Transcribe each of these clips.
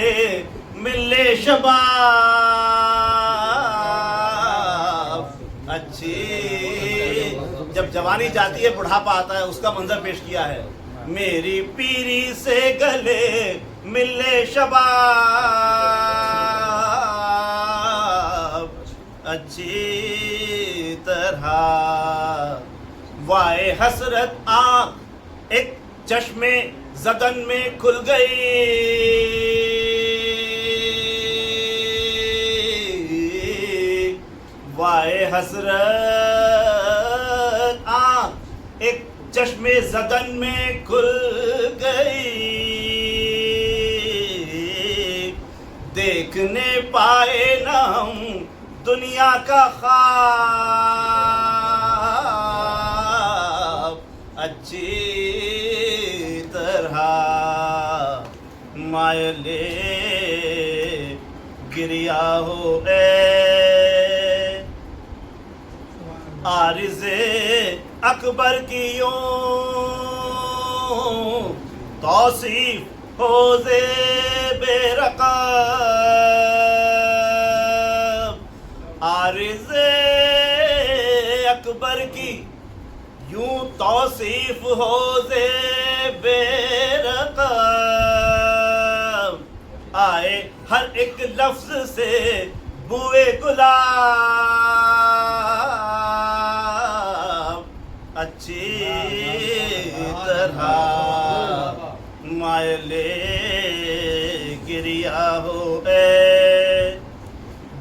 گلے ملے شباب. اچھی جب جوانی جاتی ہے بڑھاپا آتا ہے اس کا منظر پیش کیا ہے. میری پیری سے گلے ملے شباب اچھی طرح. وائے حسرت آنکھ ایک چشمے زدن میں کھل گئی. وائے حسرت آنکھ ایک چشمے زدن میں کھل گئی. دیکھنے پائے نہ ہم دنیا کا خواب اچھی طرح. مائلے گریا ہو اے عارض اکبر کی یوں توصیف ہو زیب رقاب. عارض اکبر کی یوں توصیف ہو زیب رقاب. آئے ہر ایک لفظ سے بوئے گلاب اچھی طرح. مائلے گریا ہو اے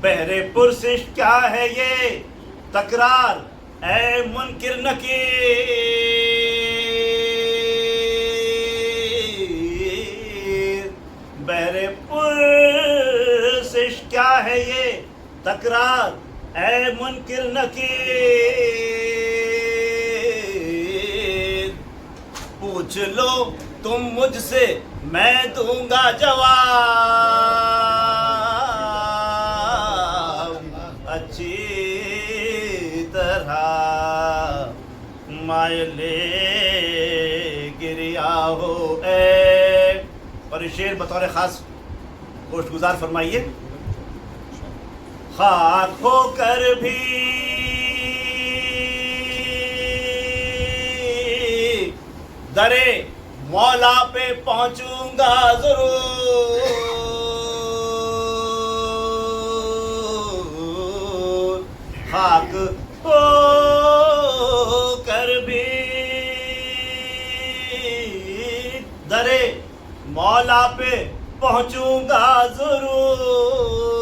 بہر پرسش کیا ہے یہ تکرار اے منکر نکیر. بہر پرسش کیا ہے یہ تکرار اے منکر نکیر. پوچھ لو تم مجھ سے میں دوں گا جواب اچھی طرح. مائلے گریا ہو اے. اور یہ شعر بطور خاص گوشت گزار فرمائیے. خاک ہو کر بھی درے مولا پہ پہنچوں گا ضرور. خاک ہو کر بھی درے مولا پہ پہنچوں گا ضرور.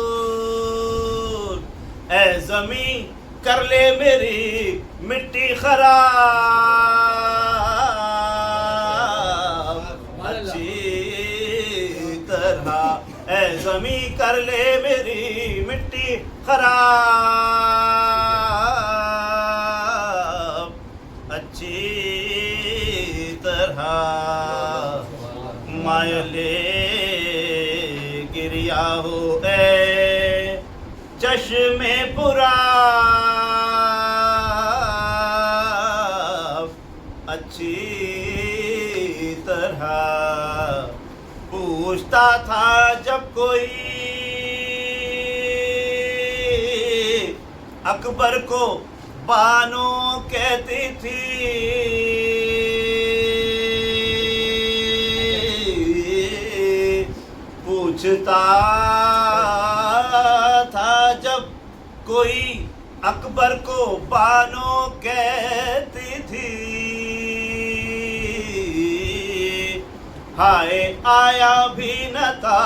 اے زمین کر لے میری مٹی خراب اچھی طرح. اے زمین کر لے میری مٹی خراب اچھی طرح. مائلے گریا ہو اے چشمے پرآب اچھی طرح. پوچھتا تھا جب کوئی اکبر کو بانو کہتی تھی. پوچھتا تھا جب کوئی اکبر کو بانو کہتی تھی. ہائے آیا بھی نہ تھا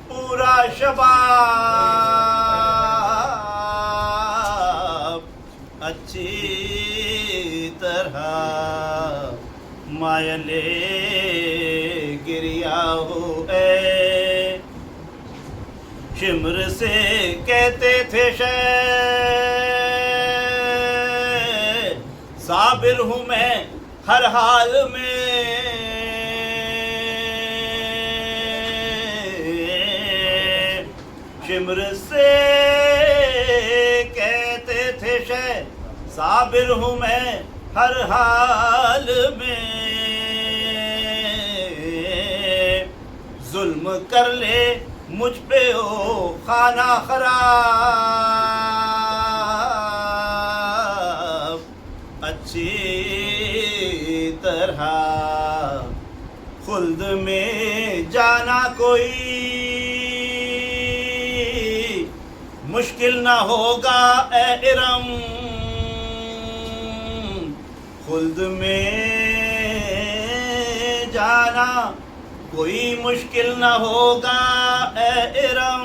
پورا شباب اچھی طرح. مائلے گریا ہو اے شمر سے کہتے تھے شے صابر ہوں میں ہر حال میں. شمر سے کہتے تھے شے صابر ہوں میں ہر حال میں. ظلم کر لے مجھ پہ ہو خانہ خراب، اچھی طرح خلد میں جانا کوئی مشکل نہ ہوگا اے ارم، خلد میں جانا کوئی مشکل نہ ہوگا اے ارم،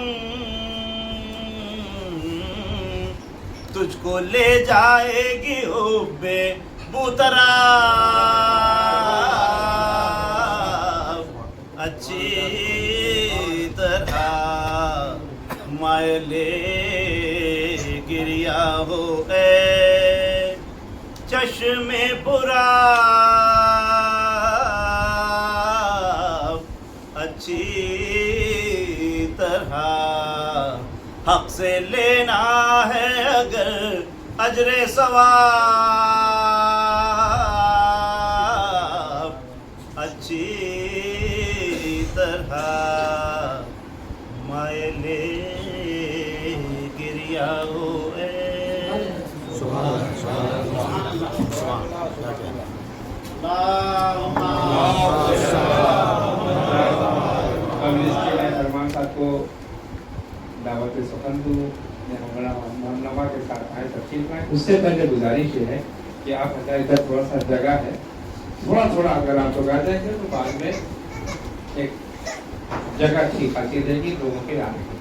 تجھ کو لے جائے گی حب بوطراب، اچھی طرح مائل گریا ہو اے چشم پرآب، اچھی طرح حق سے لینا ہے اگر اجر ثواب، اچھی طرح مائل گریا ہو اے سلمان صاحب کو دعوت سخن دوں یا ہمارا نوا کے ساتھ آئے تفصیل میں، اس سے پہلے گزارش یہ ہے کہ آپ ہمارے ادھر تھوڑا سا جگہ ہے، تھوڑا تھوڑا اگر آپ لوگ آ جائیں گے تو بعد میں ایک جگہ اچھی خاصی رہے گی لوگوں کے آنے کی۔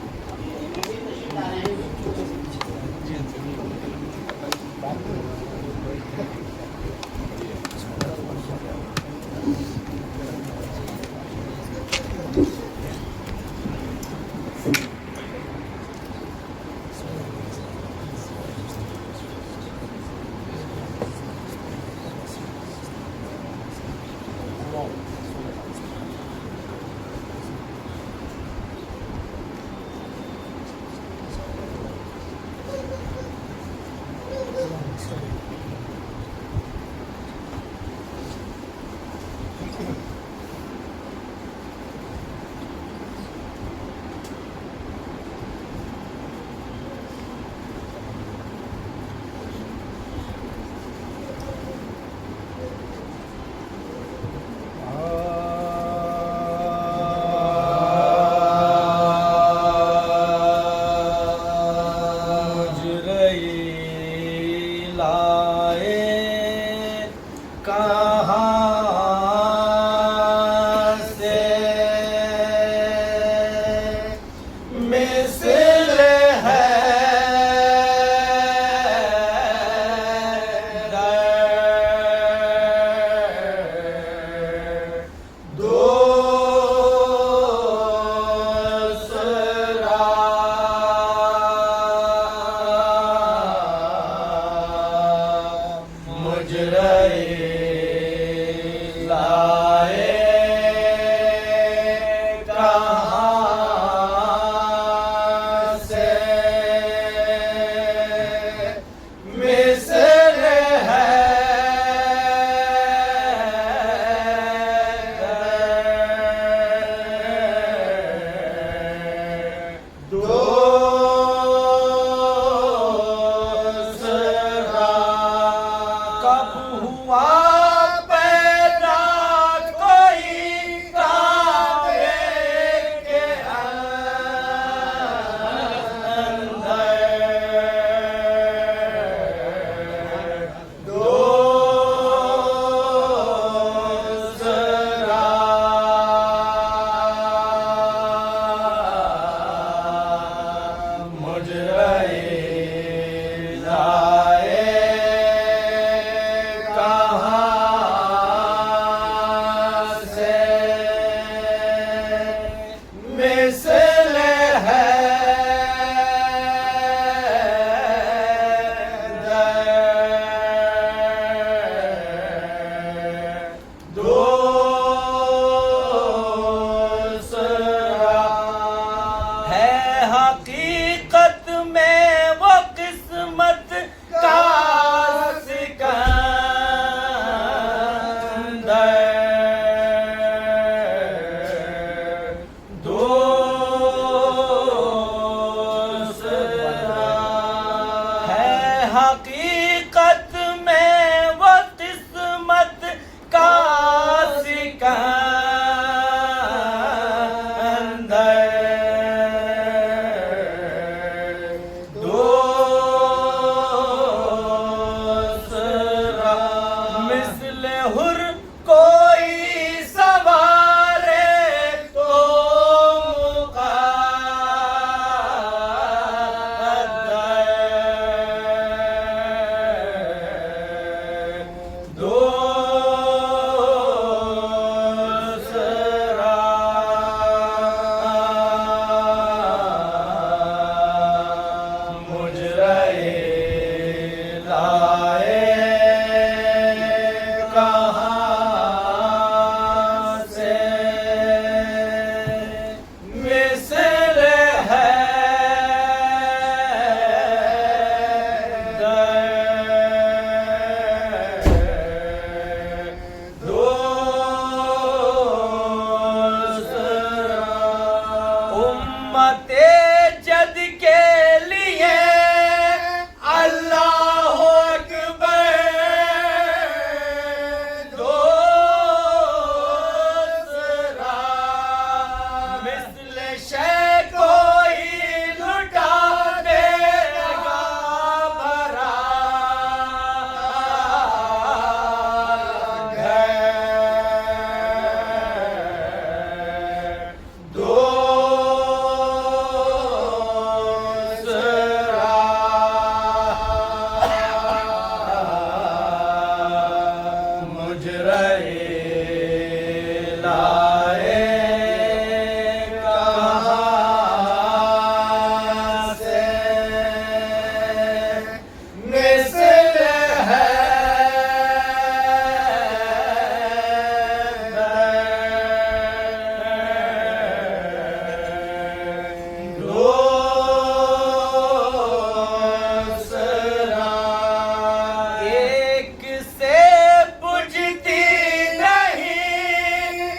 دو ایک سے بجھتی نہیں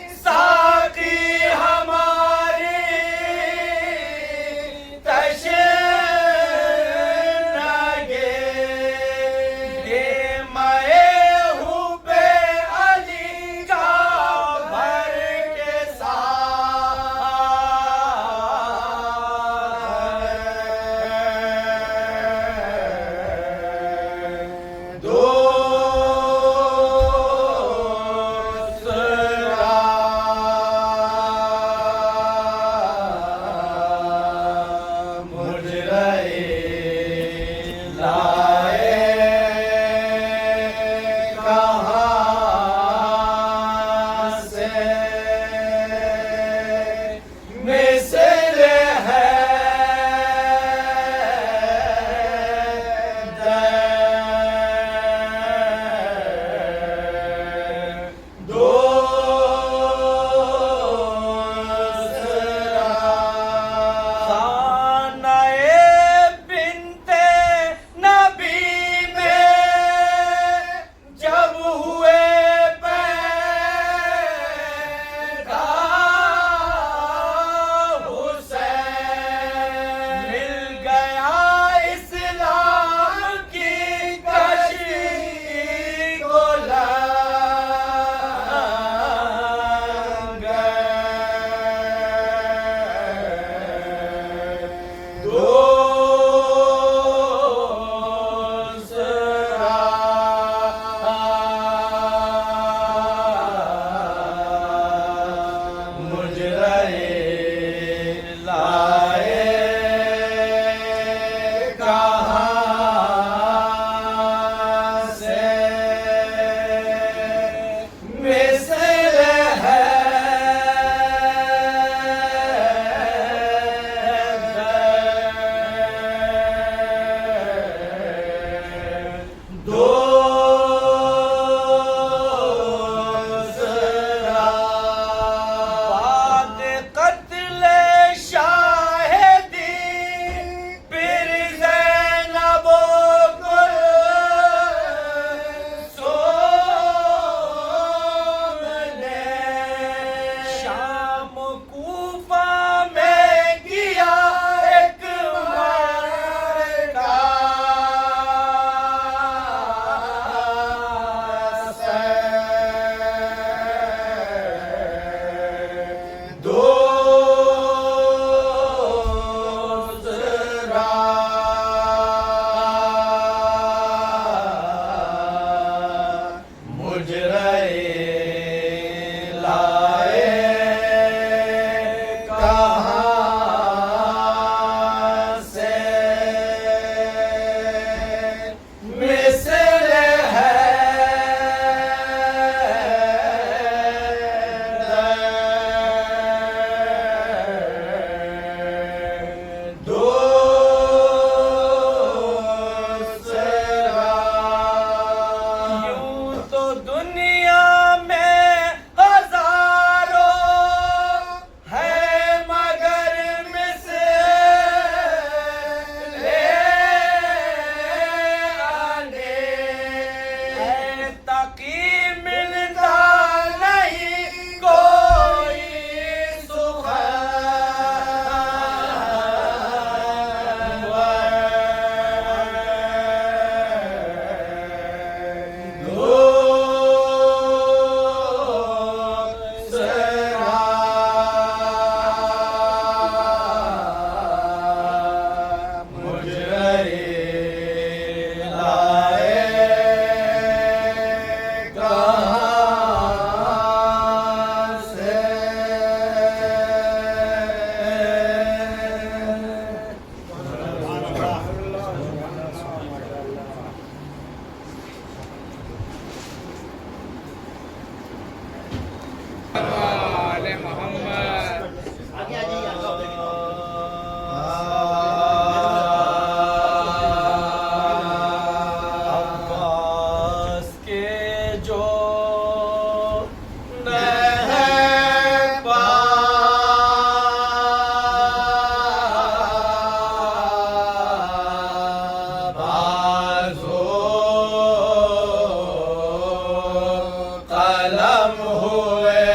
ہوئے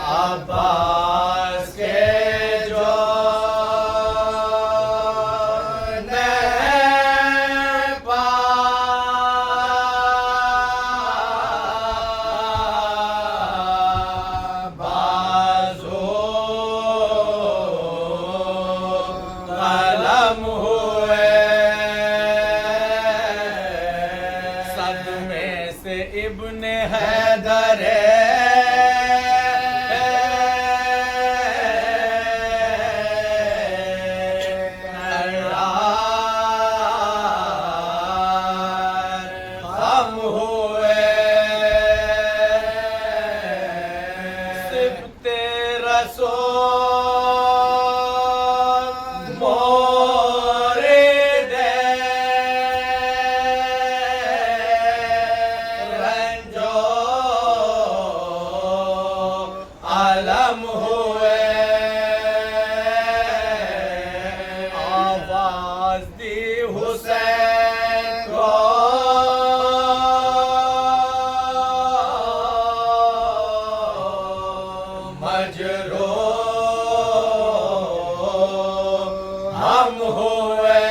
عباس کے جو ابن حیدر ہم ہوئے صفت رسول مورد علم ہوئے آواز دی حسین کو مجروح ہم ہوئے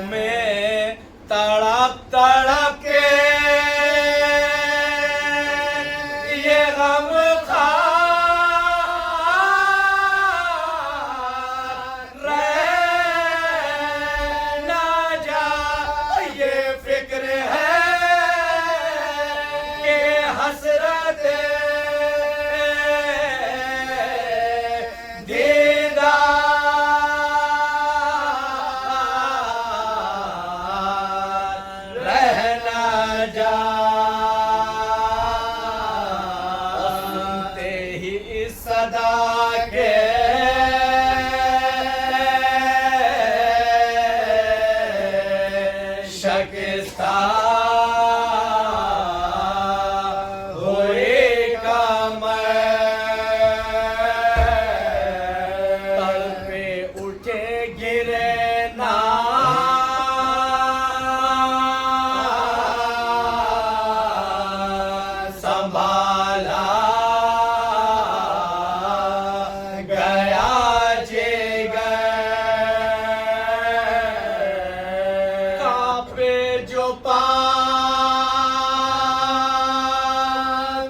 میں تڑپ تڑپ کے یہ غم خار رہنا جا یہ فکر ہے کہ حسرت دیدار رہنا جا صدا کے شکستہ ہوئی کمر تڑپے اٹھے گرے نا سنبھالا جو پان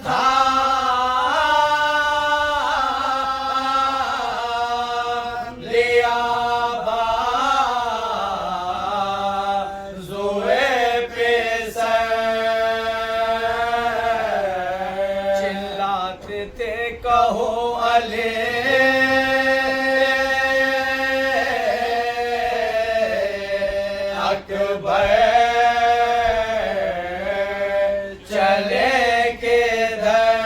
تھا لیا بازوئے پہ سر چلاتے تھے کہو علی اکبر چلے کدھر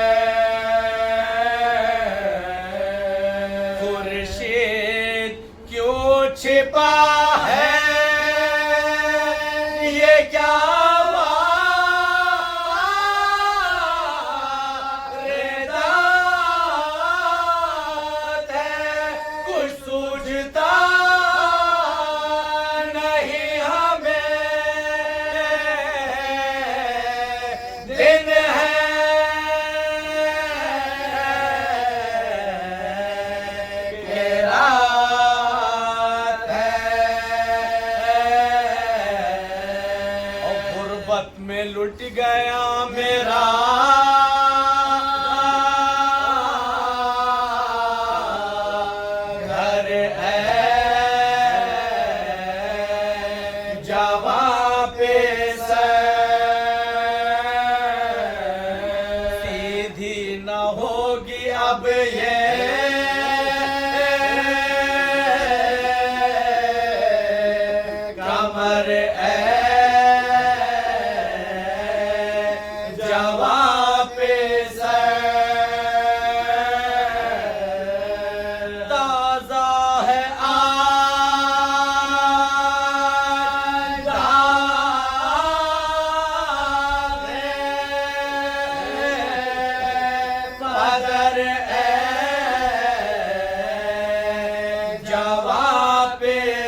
خورشید کیوں چھپا ہے یہ کیا واردات ہے کچھ سوجھتا دن ہے کہ رات ہے اور غربت میں لٹ گیا میرا گھر ہے جواب پہ نہ ہوگی اب یہ کمر جواب پہ تازہ ہے قدر جواب پہ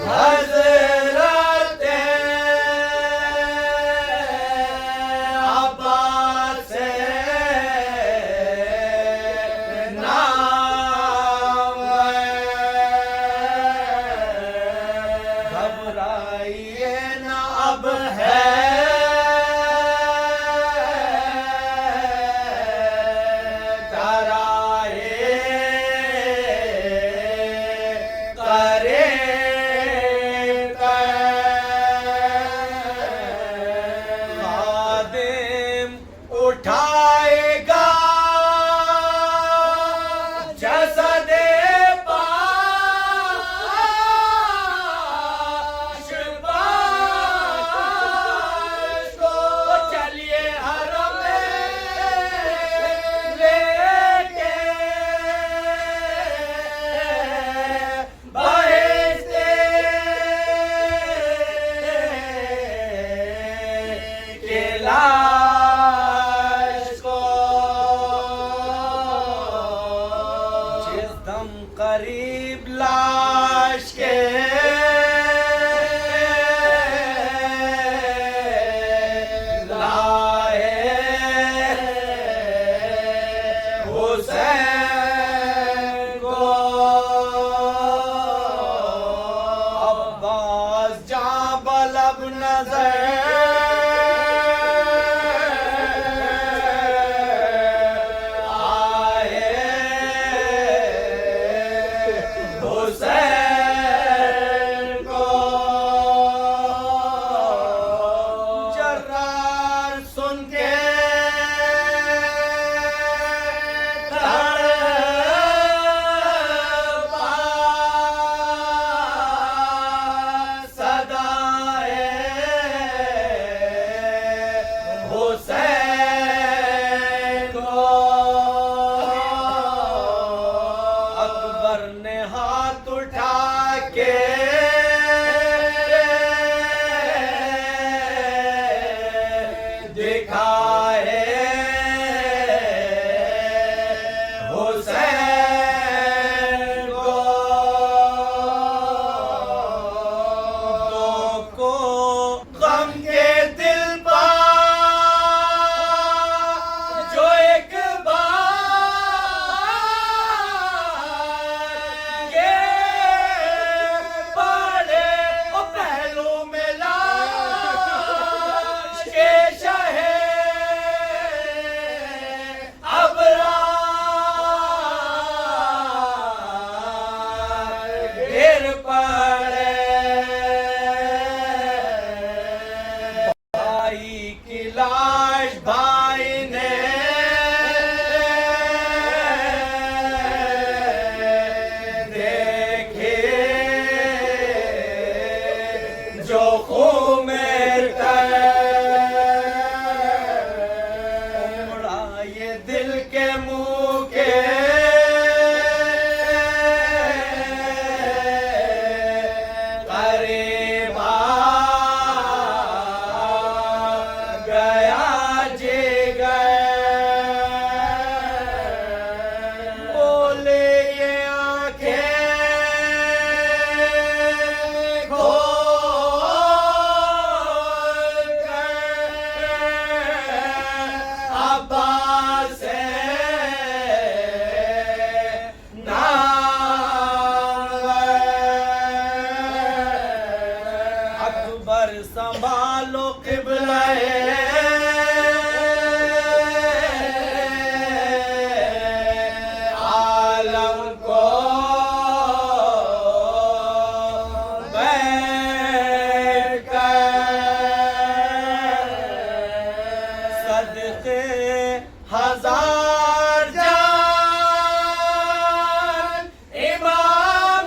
حضرت عباس نام گھبرائیے نہ اب ہے اٹھائے گا جسد پاش پاش کو چلیے حرم لے کے بہشت کے قریب لاش کے لائے حسین کو عباس جاں بلب نظر ہاتھ اٹھا کے دکھائے حسین کو غم کے دل پر جو ایک لاش بھائی نے دیکھے جو خون میں اڑا یہ دل کے منہ کے قریب سنبھالو قبلہ عالم کو بیٹھ کر صدقے ہزار جان امام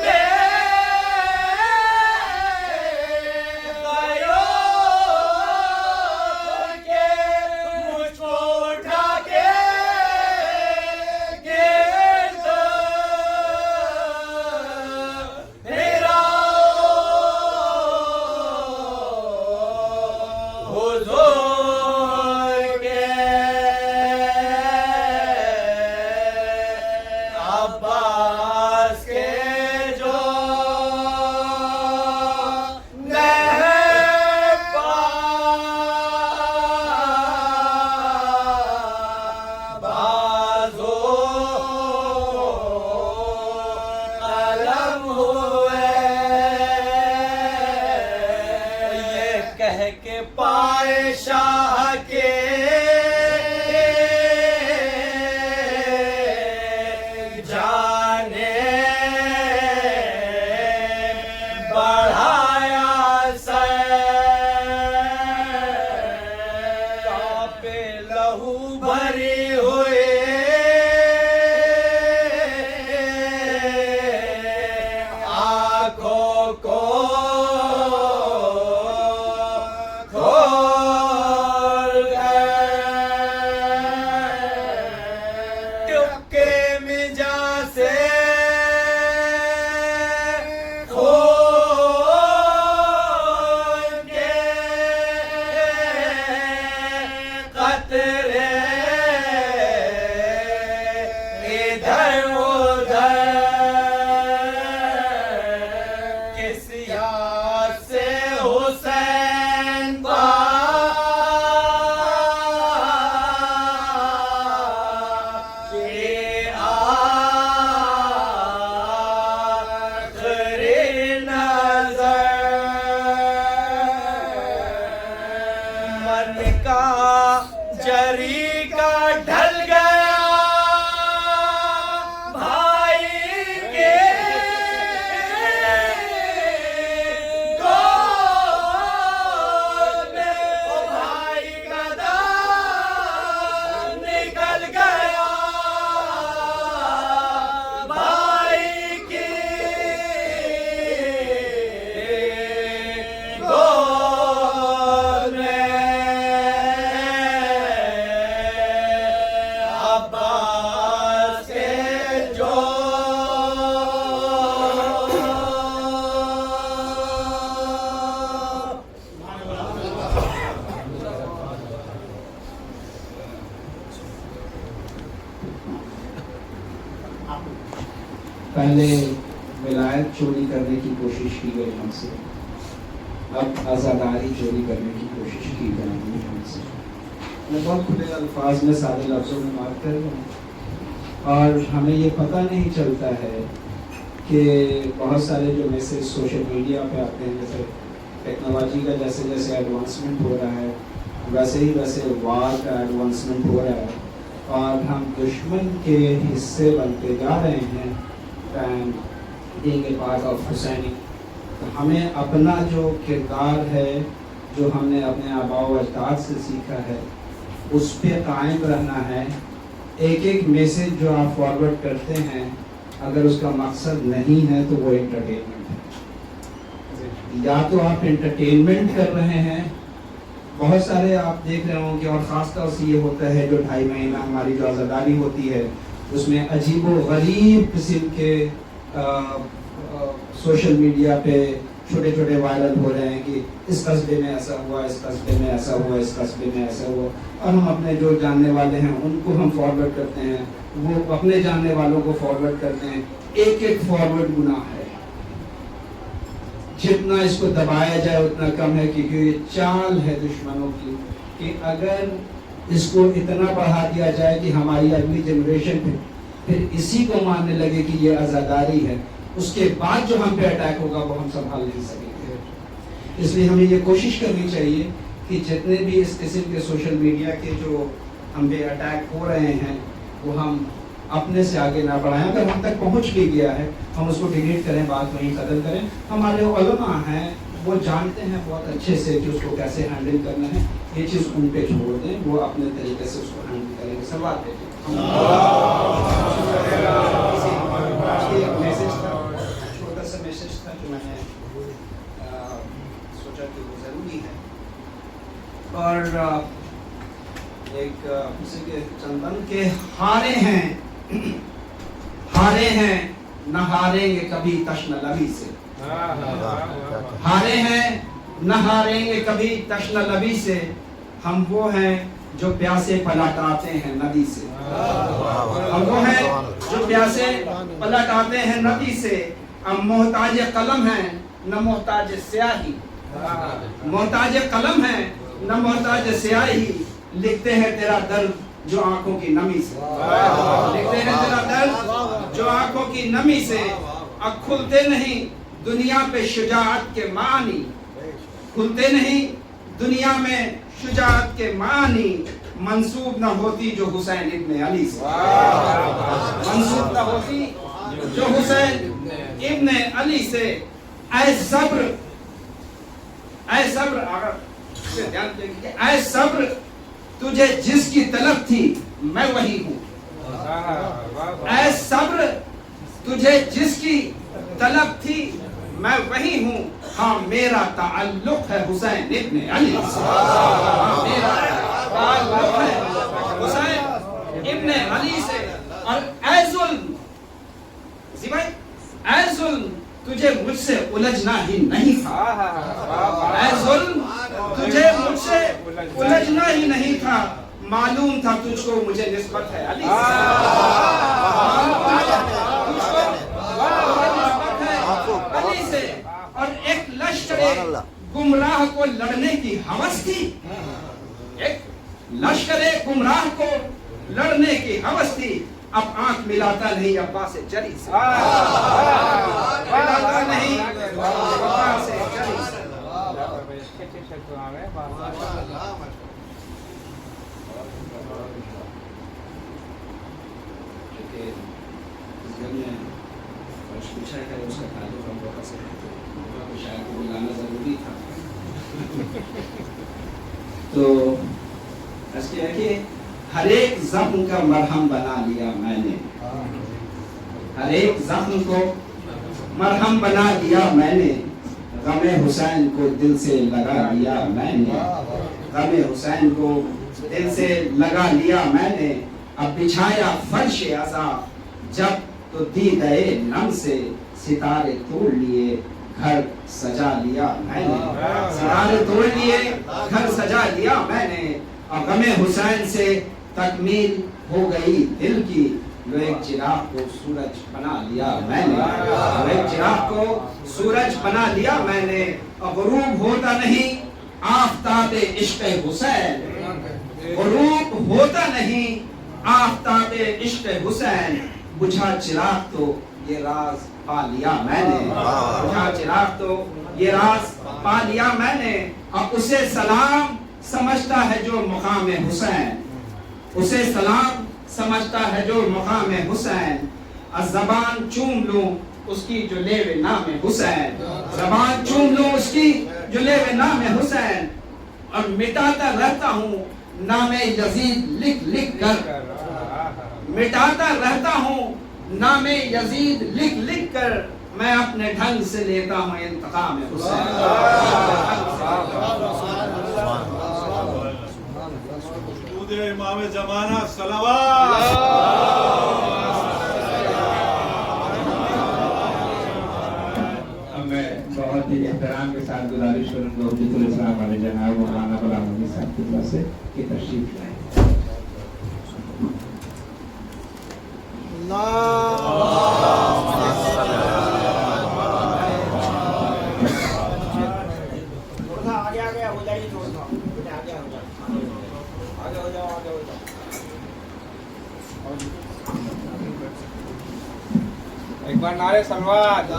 کہ پائے شاہ کے جانے بڑھایا سر کانپے لہو بھری ہوئے آنکھوں کو کھول گئے ٹپکے مجا سے خون کے قطرے ادھر ادھر کس یاد سے حسین یہ آخری نظر من کا جری کا ڈھل گیا بھائی کے گود میں او بھائی کا دم نکل گیا بھائی کی گود میں عباس کے جو پہلے ولایت چوری کرنے کی کوشش کی گئی ہم سے، اب آزاداری چوری کرنے کی کوشش کی جا رہی ہے ہم سے۔ میں بہت کھلے الفاظ میں سادے لفظوں میں بات کر رہا ہوں، اور ہمیں یہ پتہ نہیں چلتا ہے کہ بہت سارے جو میسیج سوشل میڈیا پہ آتے ہیں، جیسے ٹیکنالوجی کا جیسے جیسے ایڈوانسمنٹ ہو رہا ہے ویسے ہی ویسے وار کا ایڈوانسمنٹ ہو رہا ہے، اور ہم دشمن کے حصے بنتے جا رہے ہیں being a part of حسینی۔ تو ہمیں اپنا جو کردار ہے، جو ہم نے اپنے آباء و اجداد سے سیکھا ہے، اس پہ قائم رہنا ہے۔ ایک ایک میسیج جو آپ فارورڈ کرتے ہیں، اگر اس کا مقصد نہیں ہے تو وہ انٹرٹینمنٹ ہے۔ یا تو آپ انٹرٹینمنٹ کر رہے ہیں، بہت سارے آپ دیکھ رہے ہوں گے، اور خاص طور سے یہ ہوتا ہے جو 2.5 مہینہ ہماری جو عزاداری ہوتی ہے، اس میں عجیب و غریب قسم کے سوشل میڈیا پہ چھوٹے چھوٹے وائرل ہو رہے ہیں کہ اس قصبے میں ایسا ہوا، اس قصبے میں ایسا ہوا، اس قصبے میں ایسا ہوا، اور ہم اپنے جو جاننے والے ہیں ان کو ہم فارورڈ کرتے ہیں، وہ اپنے جاننے والوں کو فارورڈ کرتے ہیں۔ ایک ایک فارورڈ گناہ ہے، جتنا اس کو دبایا جائے اتنا کم ہے، کیونکہ یہ چال ہے دشمنوں کی کہ اگر اس کو اتنا بڑھا دیا جائے کہ ہماری اگلی جنریشن پھر اسی کو ماننے لگے کہ یہ عزاداری ہے، اس کے بعد جو ہم پہ اٹیک ہوگا وہ ہم سنبھال نہیں سکیں گے۔ اس لیے ہمیں یہ کوشش کرنی چاہیے کہ جتنے بھی اس قسم کے سوشل میڈیا کے جو ہم پہ اٹیک ہو رہے ہیں وہ ہم اپنے سے آگے نہ بڑھائیں۔ اگر ہم تک پہنچ بھی گیا ہے ہم اس کو ڈیلیٹ کریں، بات وہیں ختم کریں۔ ہمارے علماء ہیں وہ جانتے ہیں بہت اچھے سے کہ اس کو کیسے ہینڈل کرنا ہے، یہ چیز ان پہ چھوڑ دیں، وہ اپنے طریقے سے اس کو ہینڈل کریں گے۔ سوال ہے میسج تھا، چھوٹا سا میسج تھا جو میں نے سوچا کہ وہ ضروری ہے، اور ایک کسی کے چندن کے ہارے ہیں نہ ہاریں گے کبھی تشنہ لبی سے، ہارے ہیں نہ ہاریں گے کبھی تشنہ لبی سے، ہم وہ ہیں جو پیاسے پلٹ آتے ہیں ندی سے، ہم وہ ہیں جو پیاسے پلٹ آتے ہیں ندی سے، ہم محتاج قلم ہیں نہ محتاج سیاہی، محتاج قلم ہیں نہ محتاج سیاہی، لکھتے ہیں تیرا درد جو آنکھوں کی نمی سے، لکھتے ہیں تیرا درد جو آنکھوں کی نمی سے، اب کھلتے نہیں دنیا پہ شجاعت کے معنی، کھلتے نہیں دنیا میں شجاعت کے معنی منسوب نہ ہوتی جو حسین ابن علی سے، منسوب نہ ہوتی جو حسین ابن علی سے۔ اے صبر، اے صبر، اگر اسے دھیان دیں کہ اے صبر تجھے جس کی طلب تھی میں وہی ہوں، اے صبر تجھے جس کی طلب تھی میں وہی ہوں، ہاں میرا تعلق ہے حسین ابن علی سے، ہاں میرا تعلق ہے حسین ابن علی سے۔ اور اے ظلم، زی بھائی، اے ظلم تجھے مجھ سے الجھنا ہی نہیں تھا، اے ظلم تجھے مجھ سے الجھنا ہی نہیں تھا، معلوم تھا تجھ کو مجھے نسبت ہے علی سے، علی سے۔ اور ایک لشکر گمراہ کو لڑنے کی ہوس تھی، ایک لشکر گمراہ کو لڑنے کی ہوس تھی، اب آنکھ ملاتا نہیں ابا سے جری سے، ملاتا نہیں ابا سے جری سے۔ پوچھا ہے کہ اس کا تعلق ہم لوگوں سے ہے تو شاید کو بلانا ضروری تھا، تو اس کے ہے کہ ہر ایک زخم کا مرہم بنا لیا میں نے، ہر ایک زخم کو مرہم بنا لیا میں نے، غم حسین کو دل سے لگا لیا میں نے، غم حسین کو دل سے لگا لیا میں نے، اب بچھایا فرش عذاب جب تو دیدے نم سے ستارے توڑ لیے گھر سجا لیا میں نے، ستارے توڑ لیے گھر سجا لیا میں نے، اور غم حسین سے تکمیل ہو گئی دل کی، جو ایک چراغ کو سورج بنا لیا میں نے، جو ایک چراغ کو سورج بنا لیا میں نے، اور غروب ہوتا نہیں آفتاب عشق حسین، غروب ہوتا نہیں آفتاب عشق حسین، بجھا چراغ تو یہ راز پا لیا میں نے، بجھا چراغ تو یہ راز پا لیا میں نے، اور اسے سلام سمجھتا ہے جو مقام حسین، اسے سلام سمجھتا ہے جو مقام حسین، از زبان چوم لوں اس کی جو لیوے نام حسین، زبان چوم لوں اس کی جو لیوے نام حسین، اور مٹاتا رہتا ہوں نام یزید لکھ لکھ کر، مٹاتا رہتا ہوں نام یزید لکھ لکھ کر، میں اپنے ڈھنگ سے لیتا ہوں انتقام حسین۔ درود امام زمانہ صلوات۔ اب میں بہت ہی احترام کے ساتھ گزارش کروں گا حجت الاسلام والے جناب مولانا غلام نبی صاحب کی طرف سے کہ تشریف لائیں۔ ایک بار نعرے سلوات۔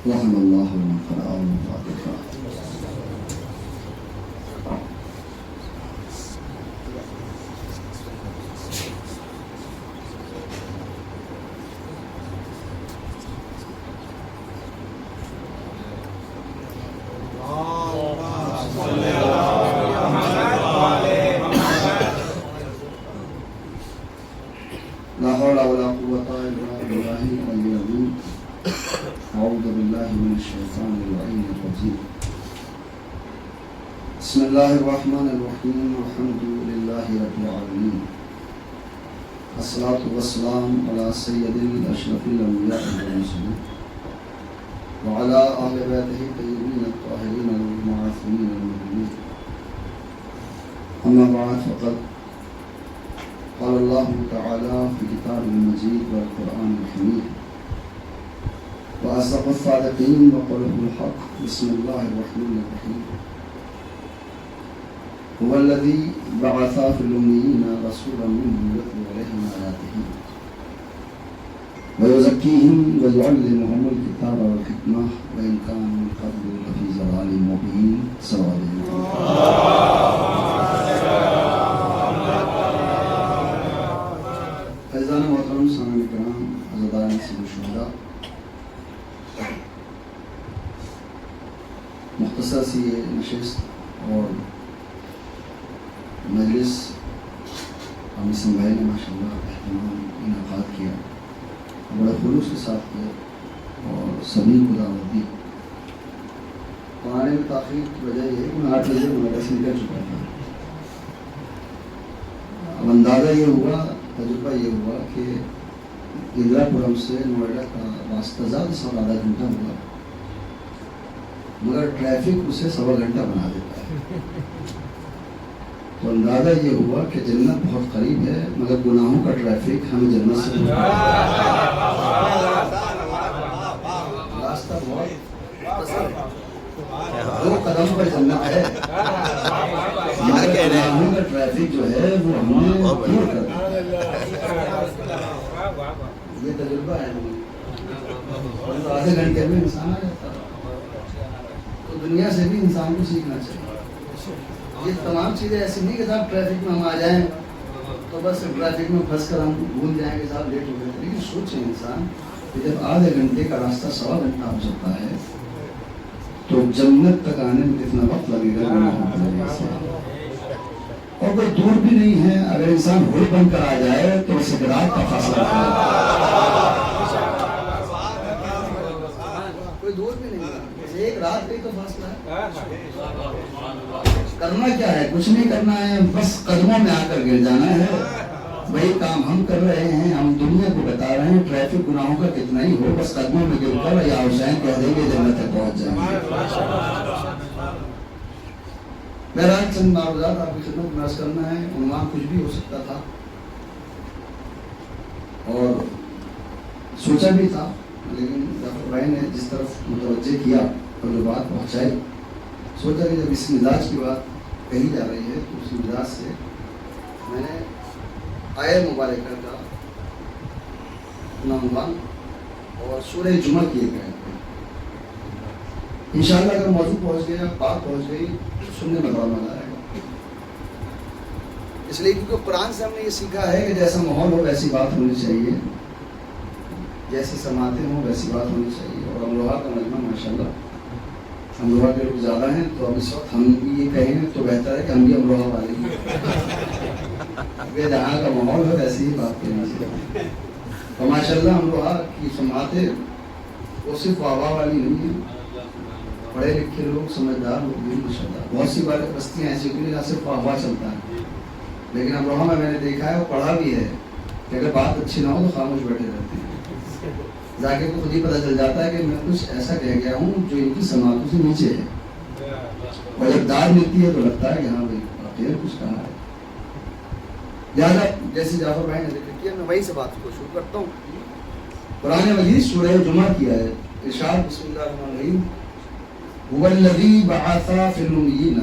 رحم اللہ من قرأ الفاتحہ۔ لا حول ولا قوة إلا بالله العلي العظيم۔ أعوذ بالله من الشيطان اللعين الرجيم۔ بسم الله الرحمن الرحيم، الحمد لله رب العالمين، الصلاة والسلام على سيد الأشرف الأنبياء والمرسلين وعلى أهل بيته الطيبين الطاهرين المعصومين المؤمنين، أما بعد، فقد قال الله تعالى في كتاب المجيد والقرآن الحميد وأصدق الصادقين وقوله الحق، بسم الله الرحمن الرحيم، هو الذي بعث في الأميين رسولا منهم يتلو عليهم آياته ويزكيهم ويعلمهم الكتاب والحكمة وإن كانوا من قبل لفي ضلال مبين. صلى الله عليه وسلم. فیضان محترم سامعین کرام، عزیزان الشہداء، مختصر سی یہ نشست اور مجلس اسم بھائی نے ماشاء اللہ اہتمام انعقاد کیا، بڑے خلوص کے ساتھ کیا اور سبھی کو دعوت دی. آنے میں تاخیر کی وجہ یہ ہے کہ میں 8 بجے نوئیڈا سے نکل چکا تھا. اب اندازہ یہ ہوا، تجربہ یہ ہوا کہ اندرا پورم سے نوئیڈا کا راستہ زیادہ سے آدھا گھنٹہ ہوا، مگر ٹریفک اسے 1.25 گھنٹہ بنا دیتا ہے. تو اندازہ یہ ہوا کہ جنت بہت قریب ہے، مگر گناہوں کا ٹریفک ہمیں جنت سے راستہ بہت 2 قدم پر جنت ہے، مگر گناہوں کا ٹریفک جو ہے وہ ہمیں دور کر دیتا ہے. یہ تجربہ ہے، تو آدھے گھنٹے میں انسان آ جاتا ہے. تو دنیا سے بھی انسان کو سیکھنا چاہیے. یہ تمام چیزیں ایسی نہیں کہ صاحب ٹریفک میں ہم آ جائیں تو بس ٹریفک میں پھنس کر ہم بھول جائیں کہ صاحب لیٹ ہو گئے. لیکن سوچیں انسان کہ جب آدھے گھنٹے کا راستہ 1.25 گھنٹہ ہو سکتا ہے تو جنت تک آنے میں کتنا وقت لگے گا. اور کوئی دور بھی نہیں ہے، اگر انسان ہوئی بن کر آ جائے تو اس سے رات کا فاصلہ ہے. کوئی دور بھی نہیں ہے، ایک رات کا تو فاصلہ ہے. کرنا کیا ہے؟ کچھ نہیں کرنا ہے، بس قدموں میں آ کر گر جانا ہے. وہی کام ہم کر رہے ہیں، ہم دنیا کو بتا رہے ہیں ٹریفک گناہوں کا کتنا ہی ہو، بس قدموں میں گر کر یا حسین کہہ دیں گے جنت تک پہنچ جائیں گے. بہرحال چند معروضات آپ کی خدمت میں عرض کرنا ہے. عنوان کچھ بھی ہو سکتا تھا اور سوچا بھی تھا، لیکن ڈاکٹر بھائی نے جس طرف متوجہ کیا اور جو بات پہنچائی، سوچا کہ جب اس مزاج کی بات کہی جا رہی ہے تو اس مزاج سے میں نے آیت مبارکہ کا عنوان اور سورہ جمعہ کی ایک آیت ہے. انشاءاللہ اگر موضوع پہنچ گیا، بات پہنچ گئی، سننے میں بڑا مزہ آئے گا. اس لیے کیونکہ قرآن سے ہم نے یہ سیکھا ہے کہ جیسا ماحول ہو ویسی بات ہونی چاہیے، جیسی سماعتیں ہوں ویسی بات ہونی چاہیے. اور امروہہ کا مجمع ماشاءاللہ امروہہ کے لوگ زیادہ ہیں، تو اب اس وقت ہم یہ کہیں تو بہتر ہے کہ ہم بھی امروہہ والے ہیں. جہاں کا ماحول ہے ویسی ہی بات کرنی چاہیے. تو ماشاءاللہ امروہہ کی سماعتیں وہ صرف واہ والی نہیں ہیں، پڑھے لکھے لوگ، سمجھدار لوگ بھی ماشاءاللہ. بہت سی باتیں بستیاں ایسی ہوتی ہیں جہاں صرف واہ چلتا ہے، لیکن امروہہ میں نے دیکھا ہے اور پڑھا بھی ہے کہ اگر بات اچھی نہ ہو تو خاموش بیٹھے رہتے ہیں. ذاکر کو خود ہی پتہ چل جاتا ہے کہ میں کچھ ایسا کہہ گیا ہوں جو ان کی سماعتوں سے نیچے ہے، اور جب داد ملتی ہے تو لگتا ہے کہ ہاں بھائی واقعی کچھ کہا ہے. لہٰذا جیسے جعفر بھائی نے ذکر کیا، میں وہی سے بات کو شروع کرتا ہوں. قرآن مجید سورہ جمعہ کی ہے. ارشاد بسم اللہ الرحمن الرحیم، هو الذی بعث فی الامیین.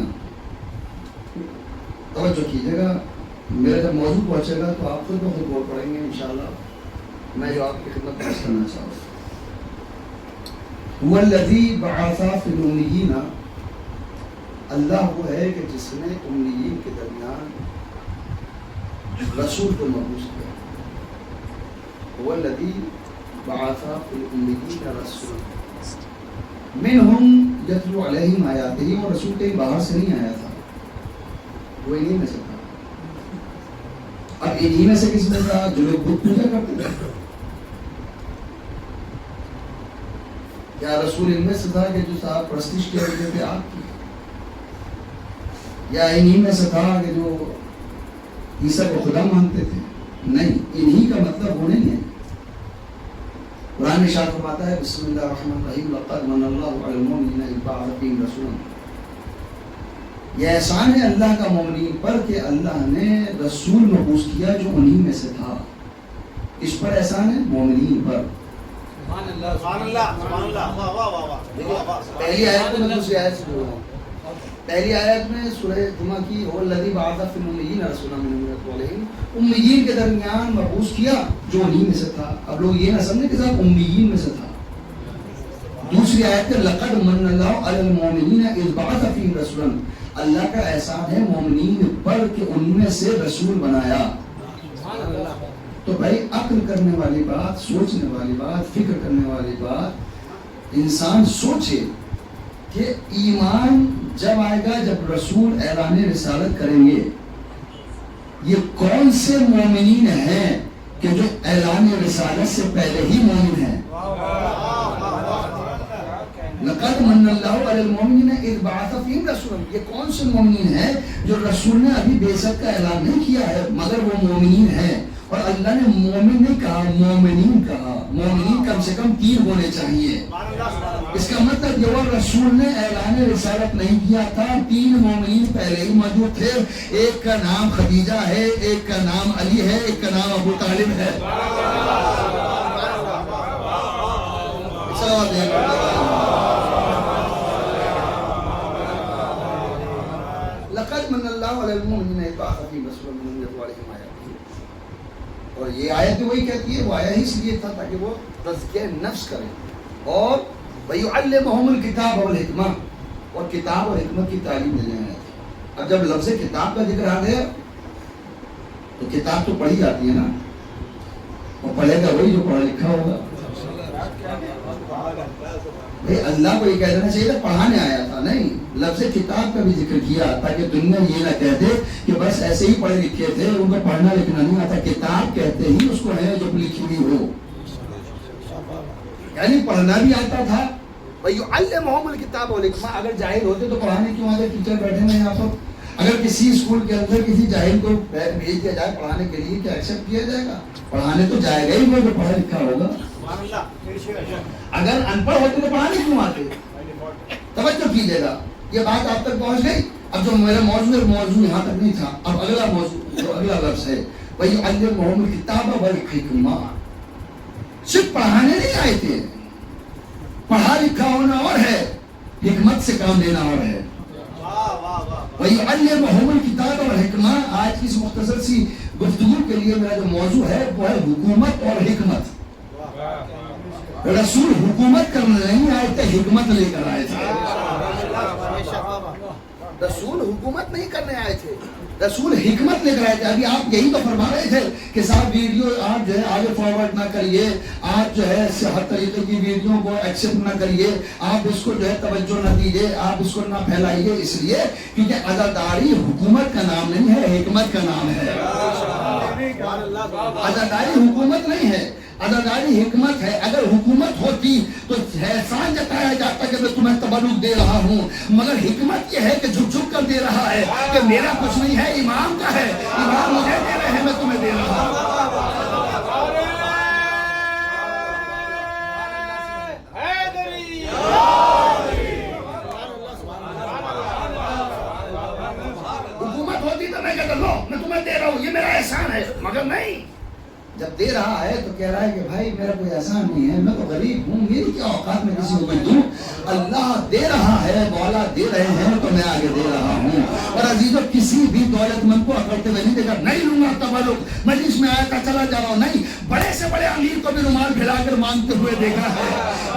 توجہ کیجیے گا، میرا جب موضوع پہنچے گا تو آپ خود بخود بول پڑیں گے انشاءاللہ. میں جو آپ کی خدمت پیش کرنا چاہوں گا، هو الذی بعث فی الامیین، اللہ وہ ہے کہ جس نے امیین کے درمیان رسول کو مبعوث کیا. هو الذی بعث فی الامیین رسولا منہم یتلو علیہم آیاتہ. اور رسول کہیں باہر سے نہیں آیا تھا، وہ انہی میں سے تھا. اب انہی میں سے کس میں تھا؟ جو لوگ بت پوجا کرتے تھے. کیا رسول ان میں سے تھا کہ جو صاحب پرستش کیا کرتے تھے آپ کی؟ یا انہی میں سے تھا کہ جو عیسیٰ کو خدا مانتے تھے؟ نہیں، انہی کا مطلب وہ نہیں ہے. قرآن ارشاد فرماتا ہے بسم اللہ الرحمن الرحیم، لقد من اللہ علی المؤمنین اذ بعث فیہم رسولا. یہ احسان ہے اللہ کا مومنین پر کہ اللہ نے رسول مبعوث کیا جو انہی میں سے تھا. اس پر احسان ہے؟ مومنین پر. سبحان اللہ، سبحان اللہ، سبحان اللہ، واہ واہ واہ واہ. پہلی آیت کو میں دوسری آیت سے جوڑا ہوں. پہلی آیت میں سورہ جمعہ کی والذی بعث فی الامیین رسولا منہم یتلو علیہم، امیین کے درمیان مبعوث کیا جو انہی میں سے تھا. اب لوگ یہ نہ سمجھیں کہ صاحب امیین میں سے تھا. دوسری آیت میں لقد من اللہ علی المؤمنین اذ بعث فیہم رسولا، اللہ کا احسان ہے مومنین پر کہ ان میں سے رسول بنایا. تو بھائی عقل کرنے والی بات، سوچنے والی بات، فکر کرنے والی بات، انسان سوچے کہ ایمان جب آئے گا جب رسول اعلان رسالت کریں گے. یہ کون سے مومنین ہیں کہ جو اعلان رسالت سے پہلے ہی مومن ہیں؟ لقد من اللہ علی المؤمنین اذ بعث فیہم رسولا، یہ کون سے مومنین ہیں جو رسول نے ابھی بعثت کا اعلان نہیں کیا ہے مگر وہ مومنین ہیں. اور اللہ نے مومن نہیں کہا، مومنین کہا. مومنین کم سے کم 3 ہونے چاہیے. اس کا مطلب یہ وہ رسول نے اعلان رسالت نہیں کیا تھا، 3 مومنین پہلے ہی موجود تھے. ایک کا نام خدیجہ ہے، ایک کا نام علی ہے، ایک کا نام ابو طالب ہے. لقد من اللہ علی المؤمنین اذ بعث فیہم رسولا منہم یتلو علیہم آیاتہ. اور یہ آیت بھی وہی کہتی ہے، وہ آیا ہی اس لیے تھا تاکہ وہ تزکیہ نفس کریں. اور وَيُعَلِّمُهُمُ الْكِتَابَ وَالْحِکْمَةَ، اور کتاب اور حکمت کی تعلیم دینے آیا تھا. اب جب لفظ کتاب کا ذکر آ گیا تو کتاب تو پڑھی جاتی ہے نا، اور پڑھے گا وہی جو پڑھا لکھا ہوگا. بھئی اللہ کو یہ کہہ دینا چاہیے تھا پڑھانے آیا تھا، نہیں. لفظ کتاب کا بھی ذکر کیا تاکہ دنیا یہ نہ کہہ دے کہ بس ایسے ہی پڑھے لکھے تھے، ان کو پڑھنا لکھنا نہیں آتا. کتاب کہتے ہی اس کو ہے جو لکھی ہوئی ہو، یعنی پڑھنا بھی آتا تھا. وَيُعَلِّمُهُمُ الْكِتَابَ وَالْحِکْمَةَ. اگر جاہل ہوتے تو پڑھانے کیوں آتے؟ ٹیچر بیٹھے ہیں یہاں پر. اگر کسی اسکول کے اندر کسی جاہل کو بھیج دیا جائے پڑھانے کے لیے، کیا ایکسپٹ کیا جائے گا؟ پڑھانے تو جائے گا ہی وہ جو پڑھا لکھا ہوگا. اگر ان پڑھ ہوتے تو پڑھانے کیوں آتے؟ توجہ کیجیے گا، یہ بات آپ تک پہنچ گئی. اب جو میرا موضوع یہاں تک نہیں تھا، اب اگلا موضوع جو اگلا لفظ ہے وَيُعَلِّمُهُمُ الْكِتَابَ وَالْحِکْمَةَ. صرف پڑھانے نہیں آئے تھے، پڑھا لکھا ہونا اور ہے، حکمت سے کام لینا اور ہے. وَيُعَلِّمُهُمُ الْكِتَابَ وَالْحِکْمَةَ. آج کی اس مختصر سی گفتگو کے لیے میرا جو موضوع ہے وہ ہے حکومت اور حکمت. رسول حکومت کرنے نہیں آئے تھے، حکمت لے کر آئے تھے. رسول حکومت نہیں کرنے آئے تھے، رسول حکمت لے کر آئے تھے. ابھی آپ یہی تو فرما رہے تھے کہ صاحب ویڈیو آپ جو ہے آگے فارورڈ نہ کریے، آپ جو ہے ہر طریقے کی ویڈیو کو ایکسپٹ نہ کریے، آپ اس کو جو ہے توجہ نہ دیجیے، آپ اس کو نہ پھیلائیے، اس لیے کیونکہ عزاداری حکومت کا نام نہیں ہے، حکمت کا نام ہے. عزاداری حکومت نہیں ہے، عزاداری حکمت ہے. اگر حکومت ہوتی تو احسان جتایا جاتا کہ میں تمہیں تبرک دے رہا ہوں، مگر حکمت یہ ہے کہ جھک جھک کر دے رہا ہے کہ میرا کچھ نہیں ہے، امام کا ہے، امام مجھے دے رہے ہیں، میں تمہیں دے رہا ہوں. حکومت ہوتی تو میں کہتا لو میں تمہیں دے رہا ہوں، یہ میرا احسان ہے، مگر نہیں. جب دے رہا ہے تو کہہ رہا ہے کہ بھائی میرا کوئی احسان نہیں ہے، میں تو غریب ہوں، میری کیا اوقات میں کسی کو کوئی دوں. اللہ دے رہا ہے، مولا دے رہے ہیں تو میں آگے دے رہا ہوں. اور عزیزو کسی بھی دولت مند کو اکڑتے ہوئے نہیں دیکھا، نہیں لوں گا تبرک، مجلس میں آیا تھا چلا جا رہا ہوں، نہیں. بڑے سے بڑے امیر کو بھی رومال پھیلا کر مانگتے ہوئے دیکھا ہے.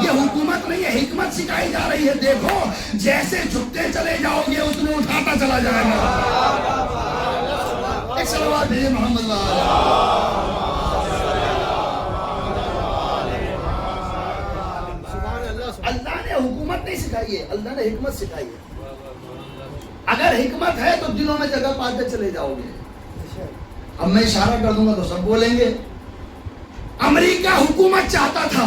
یہ حکومت نہیں ہے، حکمت سکھائی جا رہی ہے. دیکھو جیسے جھکتے چلے جاؤ گے اتنے اٹھاتا چلا جائے گا. ایک صلوات بھیجے محمد اللہ نے حکومت نہیں سکھائی ہے، اللہ نے حکمت سکھائی ہے. اگر حکمت ہے تو دلوں میں جگہ پاتے چلے جاؤ گے. اب میں اشارہ کر دوں گا تو سب بولیں گے. امریکہ حکومت چاہتا تھا،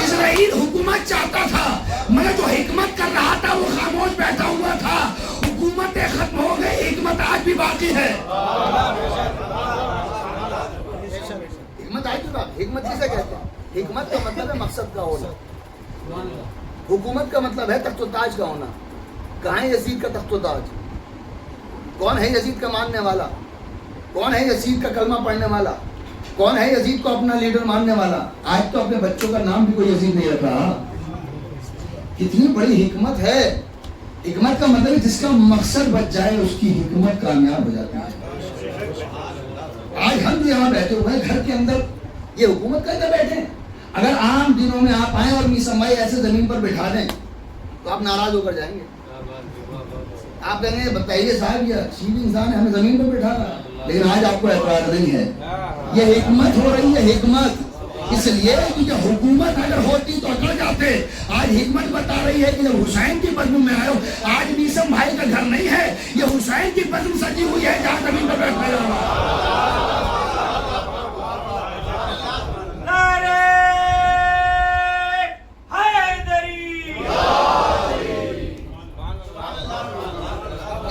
اسرائیل حکومت چاہتا تھا، مگر جو حکمت کر رہا تھا وہ خاموش بیٹھا ہوا تھا. حکومتیں ختم ہو گئی، حکمت آج بھی باقی ہے. حکمت آج بھی باقی. حکمت کسے کہتے ہیں؟ حکمت کا مطلب ہے مقصد کا ہونا، حکومت کا مطلب ہے تخت و تاج کا ہونا. کہاں ہے یزید کا تخت و تاج؟ کون ہے یزید کا ماننے والا؟ کون ہے یزید کا کلمہ پڑھنے والا؟ کون ہے یزید کو اپنا لیڈر ماننے والا؟ آج تو اپنے بچوں کا نام بھی کوئی یزید نہیں رکھ رہا. کتنی بڑی حکمت ہے حکمت کا مطلب ہے جس کا مقصد بچ جائے اس کی حکمت کامیاب ہو جاتی ہے. آج ہم بھی یہاں بیٹھے ہوئے ہیں گھر کے اندر, یہ حکومت کا ادھر بیٹھے ہیں. اگر عام دنوں میں آپ آئیں اور میسم بھائی ایسے زمین پر بٹھا دیں تو آپ ناراض ہو کر جائیں گے. آپ کہیں گے بتائیے صاحب یہ سیدھی انسان ہے ہمیں زمین پر بٹھا رہا, لیکن آج آپ کو اعتراض نہیں ہے. یہ حکمت ہو رہی ہے, حکمت. اس لیے کہ حکومت اگر ہوتی تو اکڑ جاتے. آج حکمت بتا رہی ہے کہ جب حسین کی بزم میں آئے ہو, آج میسم بھائی کا گھر نہیں ہے, یہ حسین کی بزم سجی ہوئی ہے جہاں زمین پر بیٹھا جا رہا.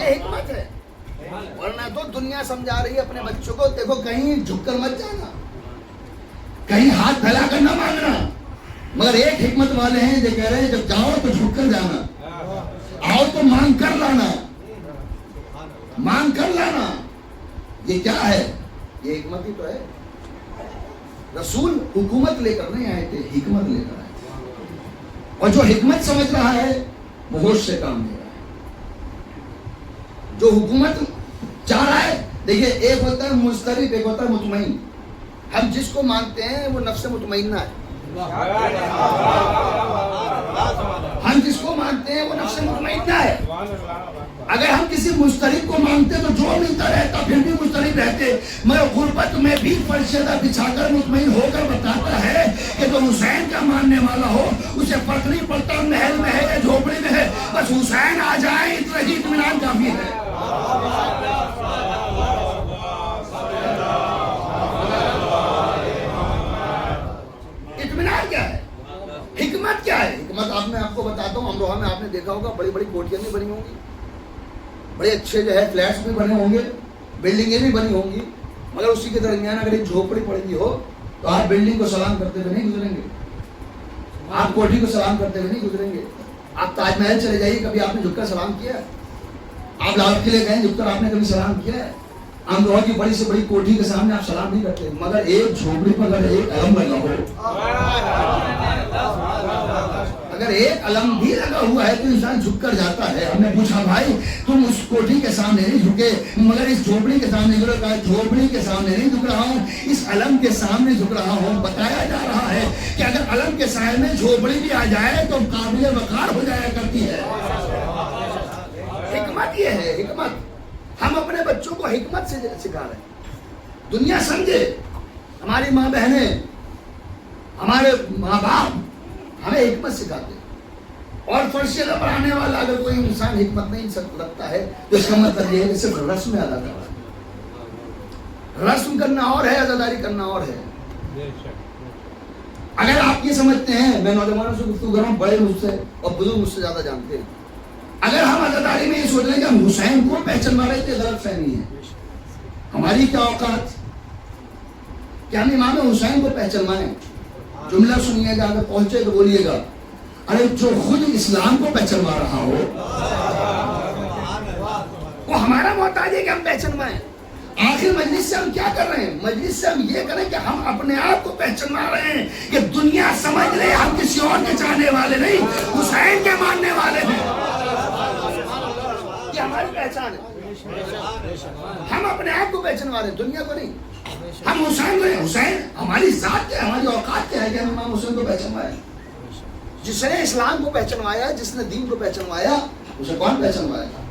حکمت ہے, ورنہ تو دنیا سمجھا رہی ہے اپنے بچوں کو دیکھو کہیں جھک کر مت جانا, کہیں ہاتھ پھیلا کر نہ مانگنا. مگر ایک حکمت والے ہیں جو کہہ رہے ہیں جب جاؤ تو جھک کر جانا, آؤ تو مانگ کر لانا, مانگ کر لانا. یہ کیا ہے؟ یہ حکمت ہی تو ہے. رسول حکومت لے کر نہیں آئے تھے, حکمت لے کر آئے, اور جو حکمت سمجھ رہا ہے وہ ہوش سے کام لے رہا ہے. جو حکومت چاہ رہا ہے, دیکھیے ایک ہوتا ہے مضطرب, ایک ہوتا ہے مطمئن. ہم جس کو مانتے ہیں وہ نفس مطمئنہ ہے. ہم جس کو مانتے ہیں وہ نفس مطمئنہ ہے. اگر ہم کسی مضطرب کو مانتے تو جو ملتا رہتا پھر بھی مضطرب رہتے. مگر غربت میں بھی فرشتہ بچھا کر مطمئن ہو کر بتاتا ہے کہ جو حسین کا ماننے والا ہو اسے فرق نہیں پڑتا محل میں ہے یا جھوپڑی میں ہے, بس حسین آ جائے اتنا ہی اطمینان کافی ہے. اطمینان کیا ہے, حکمت کیا ہے؟ حکمت آپ کو بتاتا ہوں. امروہہ میں آپ نے دیکھا ہوگا بڑی بڑی کوٹیاں بھی بنی ہوں گی, بڑے اچھے جو ہے فلیٹس بھی بنے ہوں گے, بلڈنگیں بھی بنی ہوں گی, مگر اسی کے درمیان اگر ایک جھوپڑی پڑی ہوئی ہو تو آپ بلڈنگ کو سلام کرتے ہوئے نہیں گزریں گے, آپ کوٹھی کو سلام کرتے ہوئے نہیں گزریں گے. آپ تاج محل چلے جائیے, کبھی آپ نے جھک کر سلام کیا ہے؟ آپ لال قلعے گئے جھک کر آپ نے کبھی سلام کیا ہے؟ امروہہ کی بڑی سے بڑی کوٹھی کے سامنے آپ سلام نہیں کرتے. مگر ایک جھوپڑی پر اگر ایک علم لگا ہو, اگر ایک علم بھی لگا ہوا ہے تو انسان جھک کر جاتا ہے. ہم نے پوچھا بھائی تم اس کوٹھی کے سامنے نہیں جھکے, مگر اس جھوپڑی کے سامنے کہا جھوپڑی کے سامنے نہیں جھک رہا ہوں, اس علم کے سامنے جھک رہا ہوں. بتایا جا رہا ہے کہ اگر علم کے سائے میں جھوپڑی بھی آ جائے تو قابل وقار ہو جایا کرتی ہے. حکمت یہ ہے, حکمت. ہم اپنے بچوں کو حکمت سے سکھا رہے ہیں. دنیا سمجھے, ہماری ماں بہنیں, ہمارے ماں باپ ہمیں حکمت سکھاتے ہیں. اور فرشتے پر آنے والا اگر کوئی انسان حکمت نہیں رکھتا ہے تو اس کا مطلب یہ ہے کہ صرف رسم ادا کر رہا ہے. رسم کرنا اور ہے, عزاداری کرنا اور ہے. اگر آپ یہ سمجھتے ہیں, میں نوجوانوں سے گفتگو کر رہا ہوں, بڑے مجھ سے اور بزرگ مجھ سے زیادہ جانتے ہیں, اگر ہم عزاداری میں یہ سوچ رہے ہیں کہ ہم حسین کو پہچان رہے تھے, غلط فہمی ہے. ہماری کیا اوقات کہ ہم امام حسین کو پہچانوائیں. جملہ سنیے گا, اگر پہنچے تو بولیے گا, ارے جو خود اسلام کو پہچانوا رہا ہو وہ ہمارا محتاج ہے کہ ہم پہچانوائیں. آخر مجلس سے ہم کیا کر رہے ہیں؟ مجلس سے ہم یہ کریں کہ ہم اپنے آپ کو پہچانوا رہے ہیں کہ دنیا سمجھ رہے ہم کسی اور کے چاہنے والے نہیں, حسین کے ماننے والے ہیں. یہ ہماری پہچان ہے. ہم اپنے آپ کو پہچانوا رہے ہیں, دنیا کو نہیں. ہم حسین کو, حسین ہماری ذات کیا ہے, ہماری اوقات کیا ہے کہ ہم امام حسین کو پہچانوائیں. جس نے اسلام کو پہچانوایا, جس نے دین کو پہچانوایا, اسے کون پہچانوائے گا؟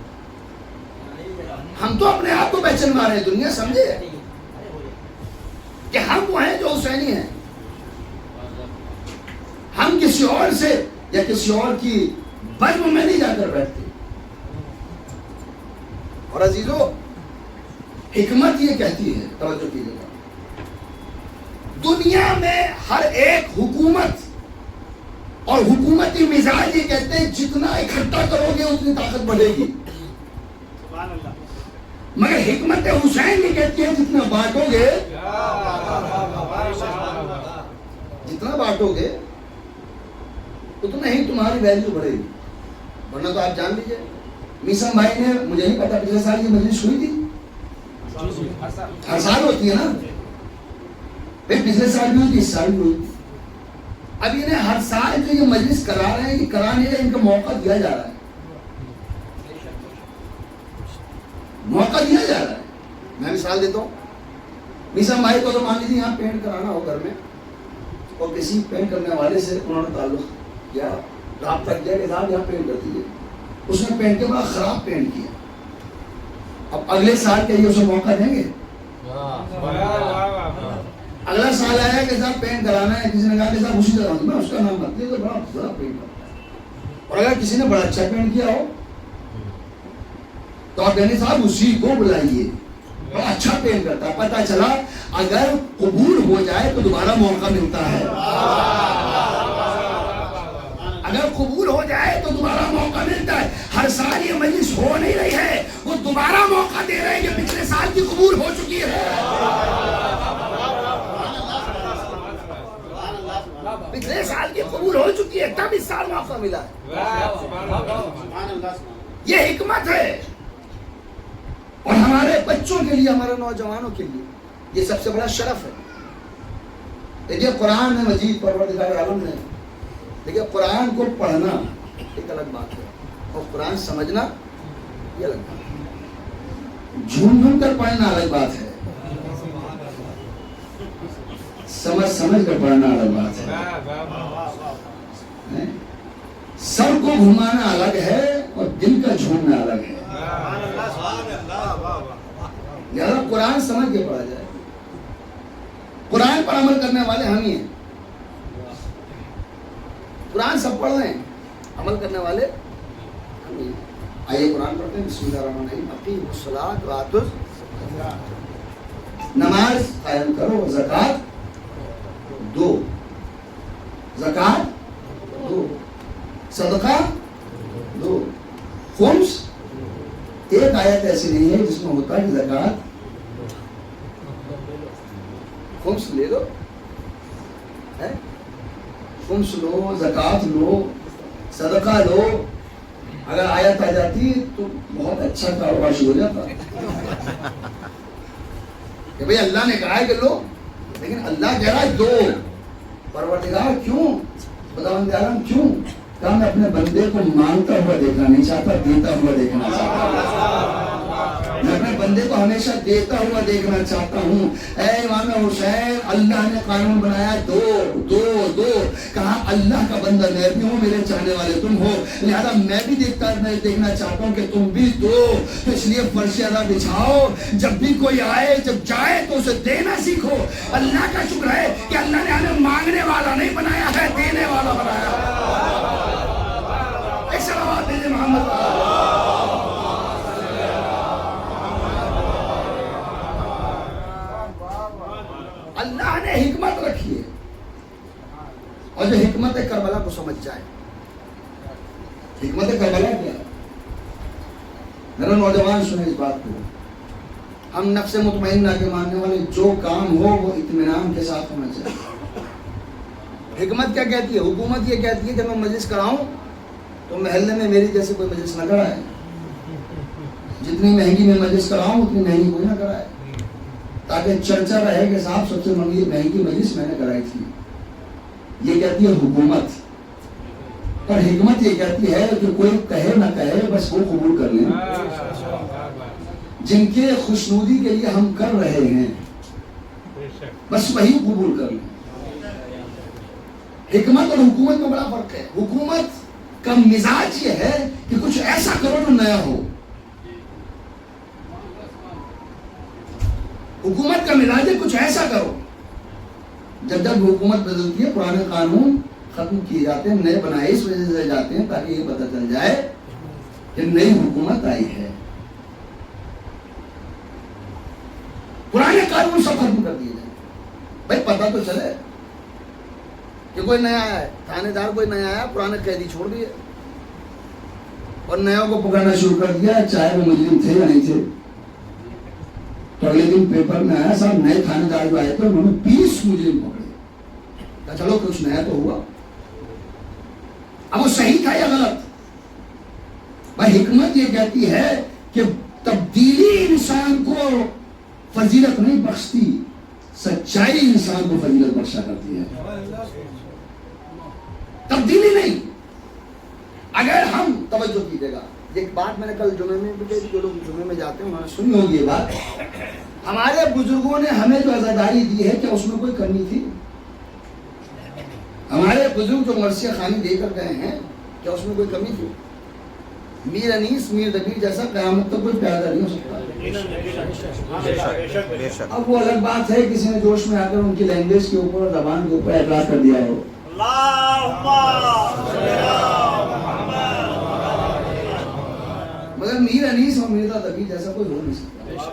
ہم تو اپنے آپ کو پہچانوا رہے ہیں. دنیا سمجھے کہ ہم وہ ہیں جو حسینی ہیں. ہم کسی اور سے یا کسی اور کی بزم میں نہیں جا کر بیٹھتے. اور عزیزو, حکمت یہ کہتی ہے, توجہ کیجیے گا, دنیا میں ہر ایک حکومت اور حکومتی مزاج یہ کہتے ہیں جتنا اکٹھا کرو گے اتنی طاقت بڑھے گی. مگر حکمت حسین یہ کہتی ہے جتنا بانٹو گے, جتنا بانٹو گے اتنا ہی تمہاری ویلیو بڑھے گی. ورنہ تو آپ جان لیجیے, میسم بھائی نے, مجھے نہیں پتا پچھلے سال یہ مجلس ہوئی تھی, ہر سال ہوتی ہے نا, پچھلے سال بھی ہوئی تھی, اس سال بھی ہوئی تھی. اب انہیں ہر سال جو یہ مجلس کرا رہے ہیں, یہ کرانے کا ان کا موقع دیا جا رہا ہے. موقع دیا جا رہا ہے. میں مثال دیتا ہوں. مثال بھائی کو تو مان لیجیے یہاں پینٹ کرانا ہو گھر میں اور کسی پینٹ کرنے والے سے انہوں نے تعلق کیا, رابطہ کیا کہ صاحب یہاں پینٹ کر دیجیے. اس نے پینٹ کے بعد خراب پینٹ کیا. اب اگلے سال کے لیے اسے موقع دیں گے؟ اگلا سال آیا کہ صاحب پینٹ کرانا ہے, کسی نے کہا کہ صاحب اسی طرح میں اس کا نام مت لیے تو بڑا بڑا پینٹ کرتا ہے. اور اگر کسی نے بڑا اچھا پینٹ کیا ہو تو آپ کہیں صاحب اسی کو بلائیے, بڑا اچھا پینٹ کرتا ہے. پتہ چلا اگر قبول ہو جائے تو دوبارہ موقع ملتا ہے. اگر قبول ہو جائے تو دوبارہ موقع ملتا ہے. ہر سال یہ مجلس ہو نہیں رہی ہے, وہ دوبارہ موقع دے رہے ہیں کہ پچھلے سال کی قبول ہو چکی ہے. پچھلے سال کی قبول ہو چکی ہے تب اس سال موقع ملا ہے. یہ حکمت ہے. اور ہمارے بچوں کے لیے, ہمارے نوجوانوں کے لیے یہ سب سے بڑا شرف ہے. دیکھیے قرآن میں مجید پروردگار عالم نے, دیکھیے قرآن کو پڑھنا ایک الگ بات ہے اور قرآن سمجھنا یہ الگ بات ہے. جھوم جھوم کر پڑھنا الگ بات ہے, سمجھ کر پڑھنا الگ بات ہے. سر کو گھمانا الگ ہے اور دل کا جھومنا الگ ہے. لہذا قرآن سمجھ کے پڑھا جائے. قرآن پر عمل کرنے والے ہم ہی ہیں. قرآن سب پڑھ رہے ہیں, عمل کرنے والے ہم ہی ہیں. آئیے قرآن پڑھتے ہیں. بسم اللہ الرحمن الرحیم. اقیموا الصلاۃ وآتوا الزکاۃ. نماز قائم کرو, زکوٰۃ دو, زکوٰۃ دو, صدقہ دو, خمس. ایک آیت ایسی نہیں ہے جس میں ہوتا ہے کہ زکوٰۃ خمس لے لو, خمس لو, زکوٰۃ لو, صدقہ لو. اگر آیت آ جاتی تو بہت اچھا کاروبار شروع ہو جاتا کہ بھئی اللہ نے کہا ہے کہ لو, لیکن اللہ کہہ رہا ہے دو. پروردگار کیوں, خداوند عالم کیوں؟ کہ میں اپنے بندے کو مانگتا ہوا دیکھنا نہیں چاہتا, دیتا ہوا دیکھنا چاہتا ہوں. میں اپنے بندے کو ہمیشہ دیتا ہوا دیکھنا چاہتا ہوں. اے امام حسین, اللہ نے قانون بنایا دو دو دو. کہا اللہ کا بندہ میں بھی ہوں, میرے چاہنے والے تم ہو, لہذا میں بھی دیکھنا چاہتا ہوں کہ تم بھی دو. تو اس لیے فرش ادا بچھاؤ. جب بھی کوئی آئے, جب جائے تو اسے دینا سیکھو. اللہ کا شکر ہے کہ اللہ نے ہمیں مانگنے والا نہیں بنایا ہے, دینے والا بنایا ہے. محمد اللہ نے حکمت رکھی ہے, اور جو حکمت کربلا کو سمجھ جائے. حکمت کربلا کیا ہے؟ میرا نوجوان سنیں اس بات کو. ہم نفس مطمئنہ کے ماننے والے, جو کام ہو وہ اطمینان کے ساتھ ہونا چاہیے. حکمت کیا کہتی ہے؟ حکومت یہ کہتی ہے کہ میں مجلس کراؤں تو محلے میں میری جیسے کوئی مجلس نہ کرائے. جتنی مہنگی میں مجلس کراؤں اتنی مہنگی کوئی نہ کرائے, تاکہ چرچا رہے کہ صاحب سب سے مہنگی مجلس میں نے کرائی تھی. یہ کہتی ہے حکومت. اور حکمت یہ کہتی ہے کہ کوئی کہے نہ کہے, بس وہ قبول کر لیں. جن کے خوشنودی کے لیے ہم کر رہے ہیں بس وہی قبول کر لیں. حکمت اور حکومت میں بڑا فرق ہے. حکومت کا مزاج یہ ہے کہ کچھ ایسا کرو جو نیا ہو. حکومت کا مزاج ہے کچھ ایسا کرو. جب جب حکومت بدلتی ہے پرانے قانون ختم کیے جاتے ہیں, نئے بنائے اس وجہ سے جاتے ہیں تاکہ یہ پتہ چل جائے کہ نئی حکومت آئی ہے. پرانے قانون سب ختم کر دیے جائیں. بھائی پتہ تو چلے کہ کوئی نیا آیا ہے, تھانے دار کوئی نیا آیا, پرانے قیدی چھوڑ دیے اور نیا کو پکڑنا شروع کر دیا, چاہے وہ مجرم تھے یا نہیں تھے. تو اگلے دن پیپر میں آیا صاحب نئے تھانے دار جو آئے تھے انہوں نے 20 مجرم پکڑے. کہا چلو کچھ نیا تو ہوا. اب وہ صحیح تھا یا غلط؟ بھائی حکمت یہ کہتی ہے کہ تبدیلی انسان کو فضیلت نہیں بخشتی, سچائی انسان کو فضیلت بخشا کرتی ہے, تبدیلی نہیں. اگر ہم توجہ کیجیے گا ایک بات میں نے کل جمعے میں بھی کہی تھی، جو لوگ جمعے میں جاتے ہیں انہوں نے سنی ہوگی یہ بات. ہمارے بزرگوں نے ہمیں جو عزاداری دی ہے کیا اس میں کوئی کمی تھی؟ ہمارے بزرگ جو مرثیہ خوانی دے کر گئے ہیں کیا اس میں کوئی کمی تھی؟ میر انیس میر دبیر جیسا قیامت تک کوئی پیدا نہیں ہو سکتا. اب وہ الگ بات ہے کسی نے جوش میں آ کر ان کی لینگویج کے اوپر اور زبان کے اوپر اعتراض کر دیا ہو. مگر میر انیس اور مرزا دبیر جیسا کوئی ہو نہیں سکتا.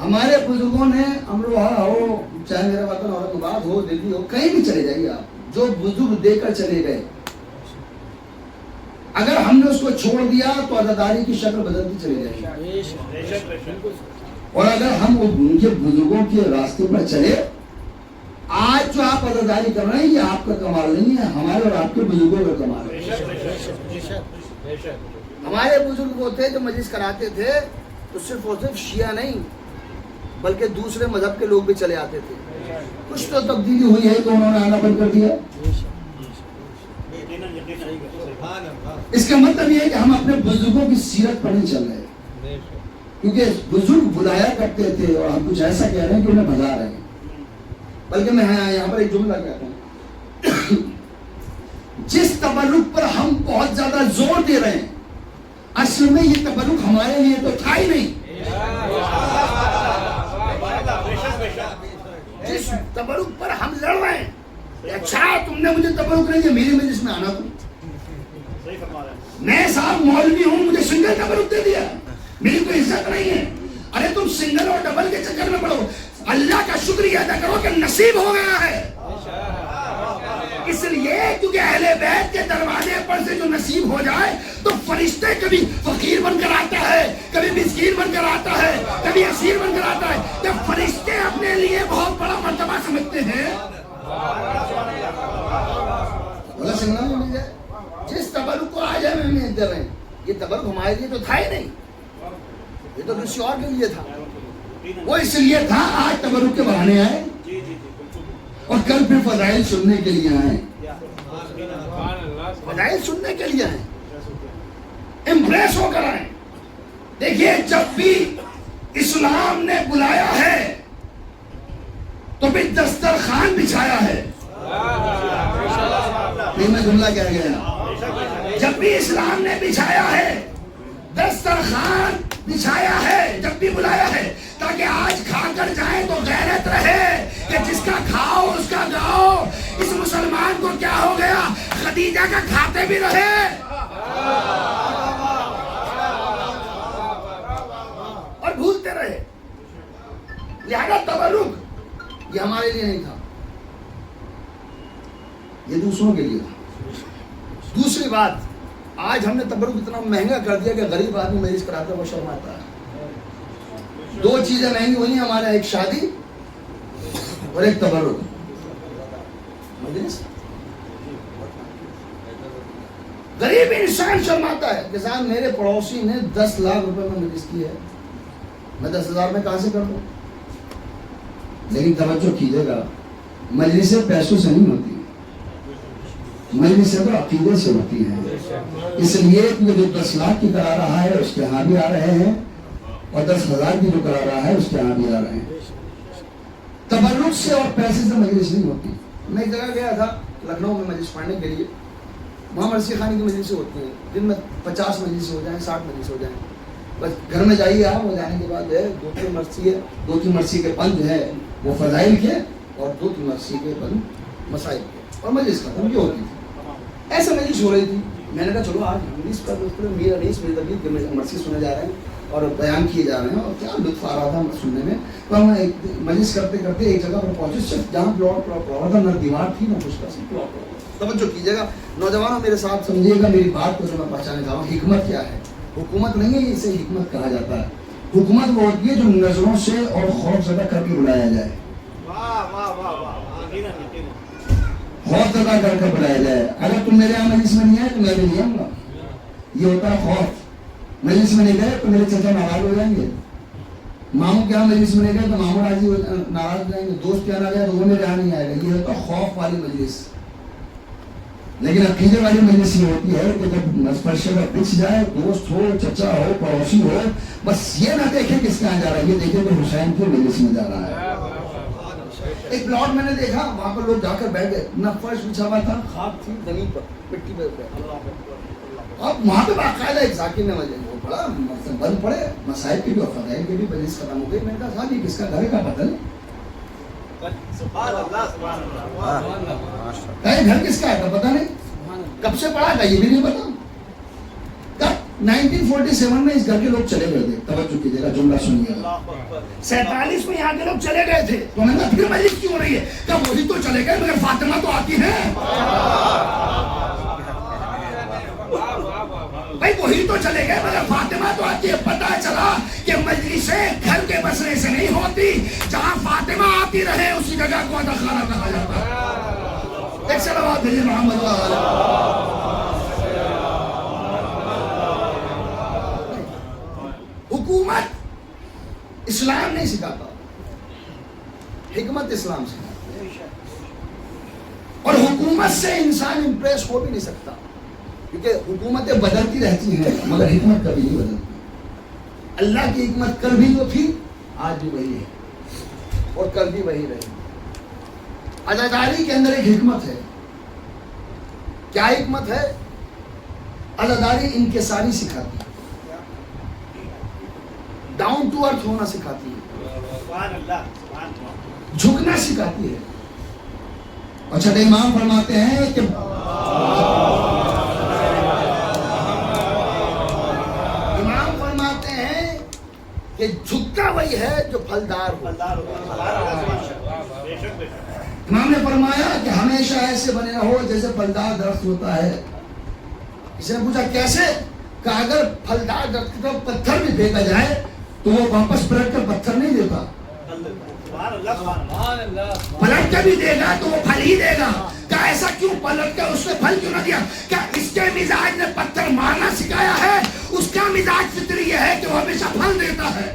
ہمارے بزرگوں نے امروہہ ہو، چاہے میرا وطن اورنگ آباد ہو، دلی ہو، کہیں بھی چلے جائیے آپ، جو بزرگ دے کر چلے گئے اگر ہم نے اس کو چھوڑ دیا تو عزاداری کی شکل بدلتی چلی جائے گی. اور اگر ہم ان کے بزرگوں کے راستے پر چلے، آج جو آپ عزاداری کر رہے ہیں یہ آپ کا کمال نہیں ہے، ہمارے اور آپ کے بزرگوں کا کمال ہے. ہمارے بزرگ وہ تھے جو مجلس کراتے تھے تو صرف اور صرف شیعہ نہیں بلکہ دوسرے مذہب کے لوگ بھی چلے آتے تھے. کچھ تو تبدیلی ہوئی ہے تو انہوں نے آنا بند کر دیا. اس کا مطلب یہ ہے کہ ہم اپنے بزرگوں کی سیرت پر نہیں چل رہے، کیونکہ بزرگ بلایا کرتے تھے اور ہم کچھ ایسا کہہ رہے ہیں کہ انہیں بھگا رہے ہیں. بلکہ میں یہاں پر ایک جملہ کہتا ہوں، جس تبرک پر ہم بہت زیادہ زور دے رہے ہیں اصل میں یہ تبرک ہمارے لیے تو تھا ہی نہیں. جس تبرک پر ہم لڑ رہے ہیں، اچھا تم نے مجھے تبرک نہیں دیا، میری مجلس میں آنا تم، میں صاحب مولوی ہوں مجھے سنگل تبرک دے دیا، میری کوئی عزت نہیں ہے. ارے تم سنگل اور ڈبل کے چکر میں پڑو، اللہ کا شکریہ ادا کرو کہ نصیب ہو گیا ہے. اس لیے کیونکہ اہل بیت کے دروازے پر سے جو نصیب ہو جائے تو فرشتے کبھی فقیر بن کر آتا ہے، کبھی مسکین بن کر آتا ہے، کبھی اسیر بن کر آتا ہے. جب فرشتے اپنے لیے بہت بڑا مرتبہ سمجھتے ہیں، جس تبرک کو آج ہم اہمیت دے رہے ہیں یہ تبرک ہمارے لیے تو تھا ہی نہیں، یہ تو کسی اور کے لیے تھا. وہ اس لیے تھا آج تبرک کے بہانے آئے اور کل پھر فضائل سننے کے لیے آئے. فضائل سننے کے لیے آئے، امپریس ہو کر آئے. دیکھیے جب بھی اسلام نے بلایا ہے تو بھی دسترخوان بچھایا ہے. میں جملہ کہہ گیا، جب بھی اسلام نے بچھایا ہے دسترخوان بچھایا ہے، جب بھی بلایا ہے تاکہ آج کھا کر جائیں تو غیرت رہے کہ جس کا کھاؤ اس کا گاؤ. اس مسلمان کو کیا ہو گیا، خدیجہ کا کھاتے بھی رہے اور بھولتے رہے. لہذا تبرک یہ ہمارے لیے نہیں تھا، یہ دوسروں کے لیے تھا. دوسری بات، آج ہم نے تبرک اتنا مہنگا کر دیا کہ غریب آدمی مجلس کراتا ہے وہ شرماتا ہے. دو چیزیں مہنگی ہوئی ہیں ہمارے، ایک شادی اور ایک تبرک. مجلس غریب انسان شرماتا ہے کہ صاحب میرے پڑوسی نے 10 لاکھ روپے میں مجلس کی ہے، میں 10,000 میں کہاں سے کر دوں. لیکن توجہ کیجیے گا، مجلسیں پیسوں سے نہیں ہوتی، مجلسیں تو عقیدے سے ہوتی ہیں. اس لیے کہ جو 10 لاکھ کی کرا رہا ہے اس کے ہاں بھی آ رہے ہیں اور 10,000 کی جو کرا رہا ہے اس کے ہاں بھی آ رہے ہیں. تبرک سے اور پیسے سے مجلس نہیں ہوتی. میں ایک جگہ گیا تھا لکھنؤ میں مجلس پڑھنے کے لیے، وہاں مرثیہ خوانی کی مجلسیں ہوتی ہیں، دن میں 50 مجلس ہو جائیں، 60 مجلس ہو جائیں. بس گھر میں جائیے آپ، وہ جانے کے بعد ہے 2-3 مرثیے کے پند جو ہے وہ فضائل کے اور 2-3 مرثیے کے پند مسائل کے، اور مجلس ختم کی ہوتی تھی. ایسے مجلس ہو رہی تھی. میں نے کہا چلو آج مجلس پر میر انیس میر دبیر کے مرثیے سنے جا رہے ہیں اور بیان کیے جا رہے ہیں، اور کیا لطف آ رہا تھا سننے میں. تو ہم مجلس کرتے کرتے ایک جگہ پر پہنچے، صرف جہاں پلاٹ تھا، نہ دیوار تھی نہ کچھ کا، صرف پلاٹ. توجہ کیجیے گا نوجوانوں، میرے ساتھ سمجھیے گا میری بات کو جو میں پہنچانے جا رہا ہوں. حکمت کیا ہے؟ حکومت نہیں ہے، اسے حکمت کہا جاتا ہے. حکومت وہ ہوتی ہے جو نظروں سے اور خوف زدہ کر کے بلایا جائے، خوف زدہ کر کے بلایا جائے. اگر تم میرے یہاں مجلس میں نہیں آئے تو میں بھی نہیں آؤں گا، یہ ہوتا ہے خوف. مجلس میں نہیں گئے تو میرے چچا ناراض ہو جائیں گے، ماموں کے یہاں مجلس میں نہیں گئے تو ماموں ناراض ہو جائیں گے، دوست کے یہاں گئے تو وہ میرے یہاں نہیں آئے گا. یہ ہوتا ہے خوف والی مجلس. لیکن عقیدے والی مجلس یہ ہوتی ہے کہ جب مسفرشے کا بچ جائے، دوست ہو، چچا ہو، پڑوسی ہو، بس یہ نہ دیکھیں کس کے یہاں جا رہا ہے، یہ دیکھیں کہ حسین کی مجلس میں جا رہا ہے۔ ایک پلاٹ میں نے دیکھا، وہاں پر لوگ جا کر بیٹھ گئے، نہ فرش بچھا ہوا تھا، خاک تھی زمین پر، مٹی پہ اب وہاں پہ باقاعدہ ایک ذاکر نے وہ پڑھا، بند پڑے مسائل کے بھی اور فضائل کے بھی مجلس ختم ہو گئی۔ میں نے کہا صاحب یہ کس کا گھر ہے، کا پتہ نہیں، گھر کس کا ہے کا پتہ نہیں، کب سے پڑھا تھا یہ بھی نہیں پتا، کب 1947 میں اس گھر کے لوگ چلے گئے تھے۔ توجہ کیجیے گا، جملہ سنیے گا، 47 میں یہاں کے لوگ چلے گئے تھے، تو میں نے کہا پھر مجلس کیوں ہو رہی ہے؟ کہ وہی تو چلے گئے مگر فاطمہ تو آتی ہے، بھائی وہی تو چلے گئے مگر فاطمہ تو آتی ہے۔ پتہ چلا کہ مجلسیں گھر کے بسنے سے نہیں ہوتی، جہاں فاطمہ آتی رہے اسی جگہ کو ادخانہ کہا جاتا ہے۔ ایک صلوات بھیجئے محمد حکومت اسلام نہیں سکھاتا، حکمت اسلام سکھاتا ہے، اور حکومت سے انسان امپریس ہو بھی نہیں سکتا، کیونکہ حکومتیں بدلتی رہتی ہیں مگر حکمت کبھی نہیں بدلتی۔ اللہ کی حکمت کل بھی جو تھی آج بھی وہی ہے اور کل بھی وہی رہے۔ عزاداری کے اندر ایک حکمت ہے، کیا حکمت ہے؟ عزاداری انکساری سکھاتی ہے، ڈاؤن ٹو ارتھ ہونا سکھاتی ہے، جھکنا سکھاتی ہے۔ اور چھٹے امام فرماتے ہیں کہ کہ جھکتا وہی ہے جو پھلدار ہو۔ امام نے فرمایا کہ ہمیشہ ایسے بنے رہو جیسے پھلدار درخت ہوتا ہے۔ کسی نے پوچھا کیسے؟ کہ اگر پھلدار درخت کا پتھر بھی پھینکا جائے تو وہ واپس پلٹ کر پتھر نہیں دیتا، پلٹ کے بھی دے گا تو وہ پھل ہی دے گا۔ کیا ایسا کیوں پلٹ کر اس نے پھل کیوں نہ دیا؟ کیا اس کے مزاج نے پتھر مارنا سکھایا ہے؟ اس کا مزاج فطری یہ ہے کہ وہ ہمیشہ پھل دیتا ہے۔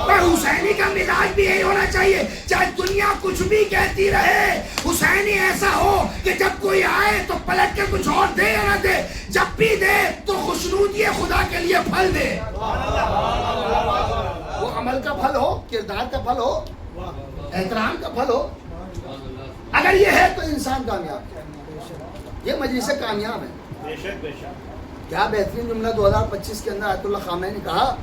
پر حسینی کا مزاج بھی یہی ہونا چاہیے، چاہے دنیا کچھ بھی کہتی رہے، حسینی ایسا ہو کہ جب کوئی آئے تو پلٹ کے کچھ اور دے یا نہ دے، جب بھی دے تو خوشنودی خدا کے لیے پھل دے۔ وہ عمل کا پھل ہو، کردار کا پھل ہو، احترام کا پھل ہو، اگر یہ ہے تو انسان کامیاب ہے۔ یہ مجلس کامیاب ہے۔ کیا بہترین جملہ 2025 کے اندر آیت اللہ خامنہ نے کہا۔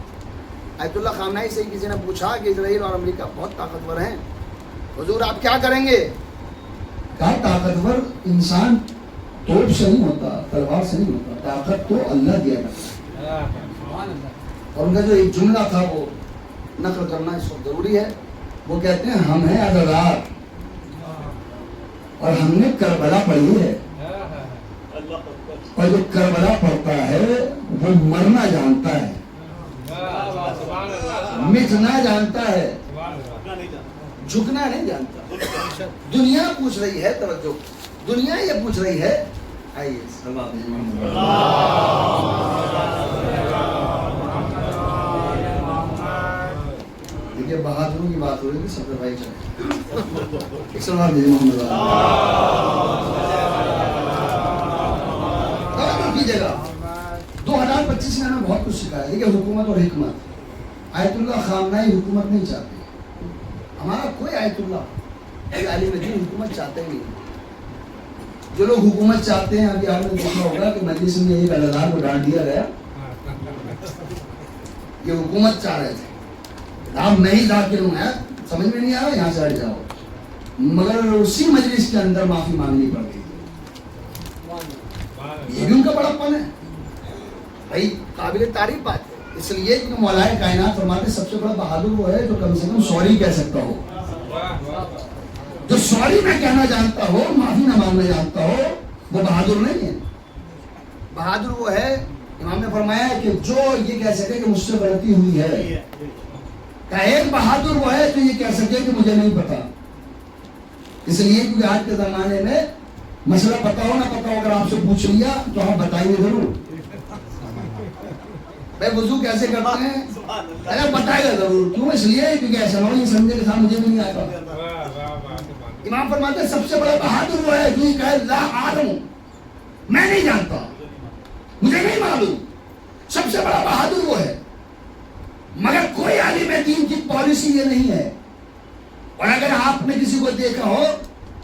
آیت اللہ خامنہ سے کسی نے پوچھا کہ اسرائیل اور امریکہ بہت طاقتور ہیں، حضور آپ کیا کریں گے؟ کہا طاقتور انسان توپ سے نہیں ہوتا، تلوار سے نہیں ہوتا، طاقت تو اللہ دیا کرتا ہے۔ اور ان کا جو ایک جملہ تھا وہ نقل کرنا اس وقت ضروری ہے۔ وہ کہتے ہیں ہم ہیں عزادار اور ہم نے کربلا پڑھی ہے، اور جو کربلا پڑھتا ہے وہ مرنا جانتا ہے، مٹنا جانتا ہے، جھکنا نہیں جانتا۔ دنیا پوچھ رہی ہے، توجہ، دنیا یہ پوچھ رہی ہے، آئیے دیکھیے بہادروں کی بات ہو رہی ہے، سب بھائی چلے سلام محمد کیجیے گا۔ 2025 میں ہمیں بہت کچھ سکھایا۔ دیکھیے حکومت اور حکمت، آیت اللہ خامنہ حکومت نہیں چاہتے، ہمارا کوئی آیت اللہ کوئی عالم دین حکومت چاہتے ہی نہیں۔ جو لوگ حکومت چاہتے ہیں، ابھی آپ نے دیکھا ہوگا کہ مجلس میں ایک عزادار کو ڈانٹ دیا گیا، یہ حکومت چاہ رہے تھے، آپ نہیں داخل ہوں، سمجھ میں نہیں آ رہا، یہاں سے ہٹ جاؤ، مگر اسی مجلس کے اندر معافی مانگنی پڑ گئی۔ یہ بھی ان کا بڑا پن ہے بھائی، قابل تعریف بات ہے۔ اس لیے کہ مولا کائنات فرماتے سب سے بڑا بہادر وہ ہے جو کم سے کم سوری کہہ سکتا ہو، جو سوری میں کہنا جانتا ہو، معافی نہ مانگنا جانتا ہو، وہ بہادر نہیں ہے۔ بہادر وہ ہے، امام نے فرمایا کہ جو یہ کہہ سکے کہ مجھ سے غلطی ہوئی ہے، کہ ایک بہادر وہ ہے جو یہ کہہ سکے کہ مجھے نہیں پتا۔ اس لیے کیونکہ آج کے زمانے میں مسئلہ پتا ہو نہ پتا ہو، اگر آپ سے پوچھ لیا تو آپ بتائیے ضرور، بھائی وضو کیسے کرتے ہیں، ارے بتائے گا ضرور، کیوں؟ اس لیے کیونکہ ایسا نہ ہو یہ سمجھے کہ صاحب مجھے بھی نہیں آتا۔ امام فرماتے ہیں سب سے بڑا بہادر وہ ہے جو یہ کہے لا عالم، میں نہیں جانتا، مجھے نہیں معلوم. سب سے بڑا بہادر وہ ہے. مگر کوئی عالم دین کی پالیسی یہ نہیں ہے. اور اگر آپ نے کسی کو دیکھا ہو،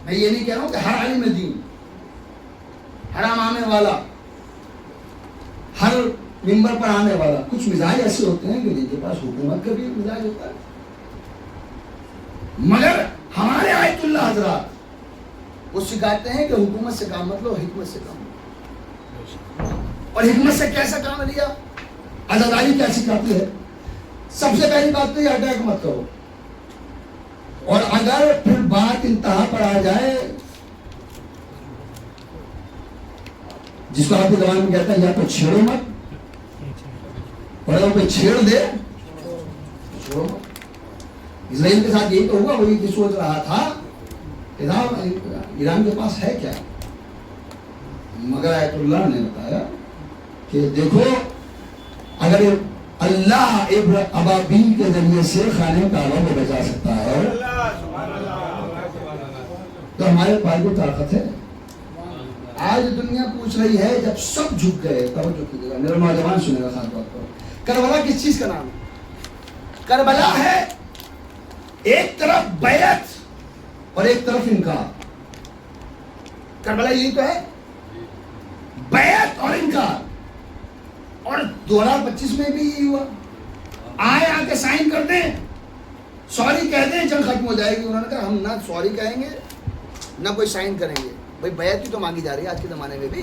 میں یہ نہیں کہہ رہا ہوں کہ ہر عالم دین، ہر امامے والا، ہر ممبر پر آنے والا، کچھ مزاج ایسے ہوتے ہیں کہ جن کے پاس حکومت کا بھی ایک مزاج ہوتا ہے. مگر ہمارے آیت اللہ حضرات وہ سکھاتے ہیں کہ حکومت سے کام مت لو، حکمت سے کام لو. اور حکمت سے کیسا کام لیا؟ عزاداری کیا سکھاتی ہے؟ سب سے پہلی بات تو یہ اٹیک مت کرو. اور اگر پھر بات انتہا پر آ جائے، جس کو آپ کی زبان میں کہتے ہیں یا تو چھیڑو مت، اور اگر کوئی چھیڑ دے چھوڑو مت. اسرائیل کے ساتھ یہی تو ہوا. وہی کہ سوچ رہا تھا کہ ایران کے پاس ہے کیا، مگر آیت اللہ نے بتایا کہ دیکھو اگر اللہ ابابیل کے ذریعے سے خانہ کعبہ کو بچا سکتا ہے تو ہمارے پاس بھی طاقت ہے. آج دنیا پوچھ رہی ہے، جب سب جھک گئے، توجہ کیجیے گا، میرا نوجوان سنے گا خاص طور پر، کربلا کس چیز کا نام ہے؟ کربلا ہے ایک طرف بیعت اور ایک طرف انکار. کربلا یہی تو ہے، بیعت اور انکار. اور 2025 میں بھی یہی ہوا. آئے آ کے سائن کر دیں، سوری کہہ دیں، جنگ ختم ہو جائے گی. انہوں نے کہا ہم نہ سوری کہیں گے نہ کوئی سائن کریں گے. بھائی بیعت ہی تو مانگی جا رہی ہے آج کے زمانے میں بھی،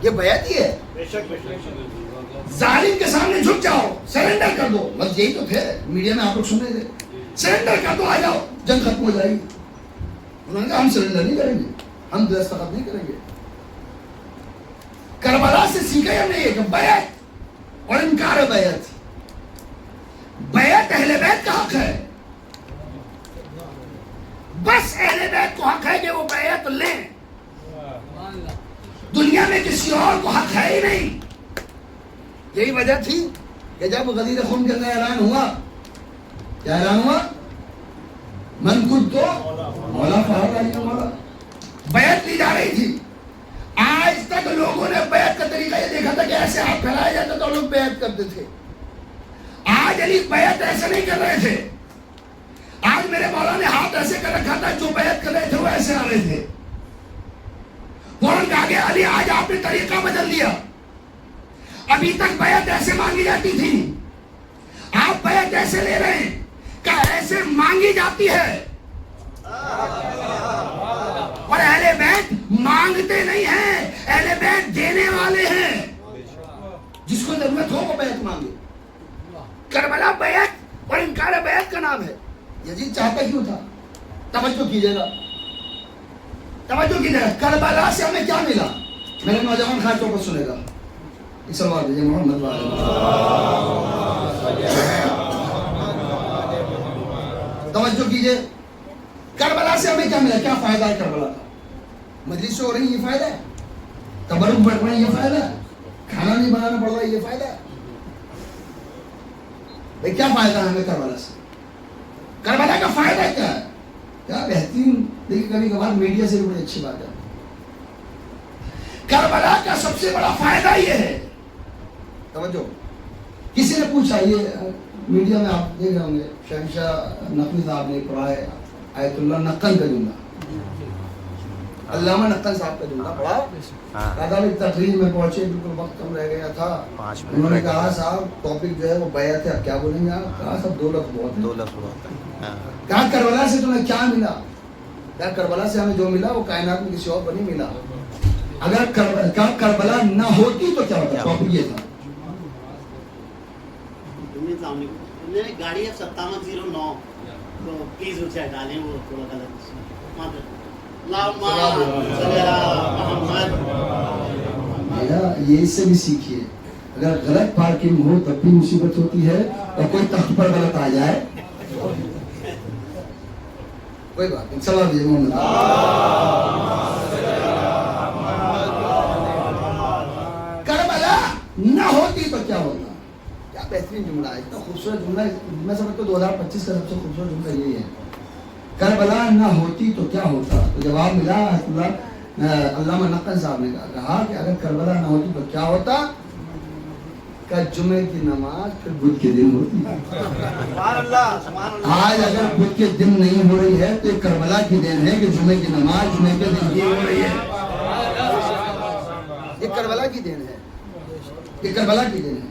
یہ بیعت ہی ہے. ظالم کے سامنے جھک جاؤ، سرنڈر کر دو. بس یہی تو تھے، میڈیا میں آپ لوگ سن رہے تھے، سرنڈر کر دو، آ جاؤ، جنگ ختم ہو جائے گی. انہوں نے کہا ہم سرنڈر نہیں کریں گے، ہم دستخط نہیں کریں گے. کربلا سے سیکھا ہم نے یہ کہ بیعت اور انکار بیعت. بیعت اہل بیت کا حق ہے، بس اہل بیت کو حق ہے کہ وہ بیعت لیں. دنیا میں کسی اور کو حق ہے ہی نہیں. یہی وجہ تھی کہ جب غدیر خم کے اندر اعلان ہوا، کیا اعلان ہوا؟ من کنت تو مولا فہد علی مولا. بیعت لی جا رہی تھی. آج تک لوگوں نے بیعت کا طریقہ یہ دیکھا تھا کہ ایسے ہاتھ پھیلایا جاتا تو لوگ بیعت کرتے تھے. آج علی بیعت ایسے نہیں کر رہے تھے. آج میرے مولا نے ہاتھ ایسے کر رکھا تھا، جو بیعت کر رہے تھے وہ ایسے آ رہے تھے. فوراً کہا کہ علی آج آپ نے طریقہ بدل دیا. ابھی تک بیعت ایسے مانگی جاتی تھی، آپ بیعت ایسے لے رہے ہیں کہ ایسے مانگی جاتی ہے. اور اہل بیت مانگتے نہیں ہیں، اہل بیت دینے والے ہیں. جس کو ضرورت ہو وہ بیعت مانگے. کربلا بیعت اور انکار بیعت کا نام ہے. یزید چاہتا کیوں تھا؟ توجہ کیجیے گا، توجہ کیجیے گا. کربلا سے ہمیں کیا ملا؟ میرے نوجوان خاص طور پر سنے گا. ایک سوال دیجیے محمد توجہ کیجیے. کربلا سے ہمیں کیا ملا؟ کیا فائدہ ہے کربلا کا؟ مجلس ہو رہی یہ فائدہ ہے، تبرک بڑھ رہے یہ فائدہ ہے، کھانا نہیں بنانا پڑ رہا یہ فائدہ ہے. بھائی کیا فائدہ ہے ہمیں کربلا سے؟ کربلا کا فائدہ کیا ہے؟ کیا بہترین. دیکھیں کبھی کبھار میڈیا سے بھی بڑی اچھی بات ہے. کربلا کا سب سے بڑا فائدہ یہ ہے، توجہ. کسی نے پوچھا، یہ میڈیا میں آپ دیکھ رہے ہوں گے، شہنشاہ نقوی صاحب نے پڑھا ہے آیت اللہ نقل کا جملہ، علامہ نقل صاحب کا جملہ پڑھا. عدالت تقریر میں پہنچے، بالکل وقت کم رہ گیا تھا. انہوں نے کہا صاحب ٹاپک جو ہے وہ بیعت ہے، اب کیا بولیں گے آپ؟ کہا صاحب 2 لفظ بہت ہیں. 2 لفظ بہت ہیں. کہا کربلا سے تمہیں کیا ملا؟ کہا کربلا سے ہمیں جو ملا وہ کائنات میں کسی اور کو نہیں ملا. اگر کربلا نہ ہوتی تو کیا ہوتا؟ ٹاپک یہ تھا. گاڑی ہے 5709 تو پلیز اسے ڈالیں، وہ تھوڑا غلط. یہ اس سے بھی سیکھیے، اگر غلط پارکنگ ہو تب بھی مصیبت ہوتی ہے، اور کوئی تخت پر غلط آ جائے کوئی بات نہیں. سوال دیجیے محمد. کربلا نہ ہوتی تو کیا ہوتا؟ کیا بہترین جملہ ہے، اتنا خوبصورت جملہ ہے. میں سمجھتا ہوں 2025 کا سب سے خوبصورت جملہ یہی ہے. کربلا نہ ہوتی تو کیا ہوتا؟ تو جواب ملا علامہ نقل صاحب نے کہا کہ اگر کربلا نہ ہوتی تو کیا ہوتا؟ کہ جمعے کی نماز پھر بدھ کے دن ہوتی. سبحان اللہ سبحان اللہ. آج اگر بدھ کے دن نہیں ہو رہی ہے تو یہ کربلا کی دین ہے کہ جمعے کی نماز جمعے کے دن ہی ہو رہی ہے. یہ کربلا کی دین ہے, یہ کربلا کی دین ہے.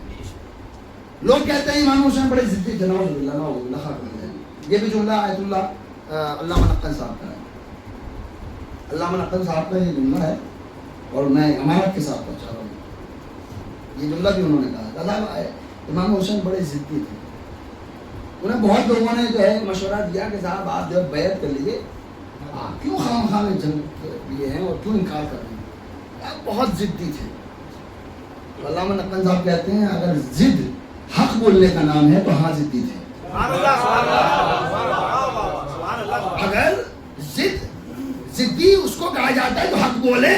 لوگ کہتے ہیں امام حسین بڑے ضدی تھے, نعوذ باللہ نعوذ باللہ خاک میں. یہ بھی جملہ آیت اللہ علامہ نقل صاحب کا ہے. علامہ نقل صاحب کا یہ جملہ ہے اور میں امانت کے ساتھ پہنچا رہا ہوں. یہ جملہ بھی انہوں نے کہا. امام حسین بڑے ضدی تھے. انہیں بہت لوگوں نے جو ہے مشورہ دیا کہ صاحب آپ جو ہے بیعت کر لیجیے, آپ کیوں خام خواہ میں جنگ لیے ہیں اور کیوں انکار کر رہے ہیں؟ آپ بہت ضدی تھے. علامہ نقل صاحب کہتے ہیں اگر ضد حق بولنے کا نام ہے تو ہاں ضدی تھے. سبحان اللہ سبحان اللہ سبحان اللہ. اگر ضدی اس کو کہا جاتا ہے جو حق بولے,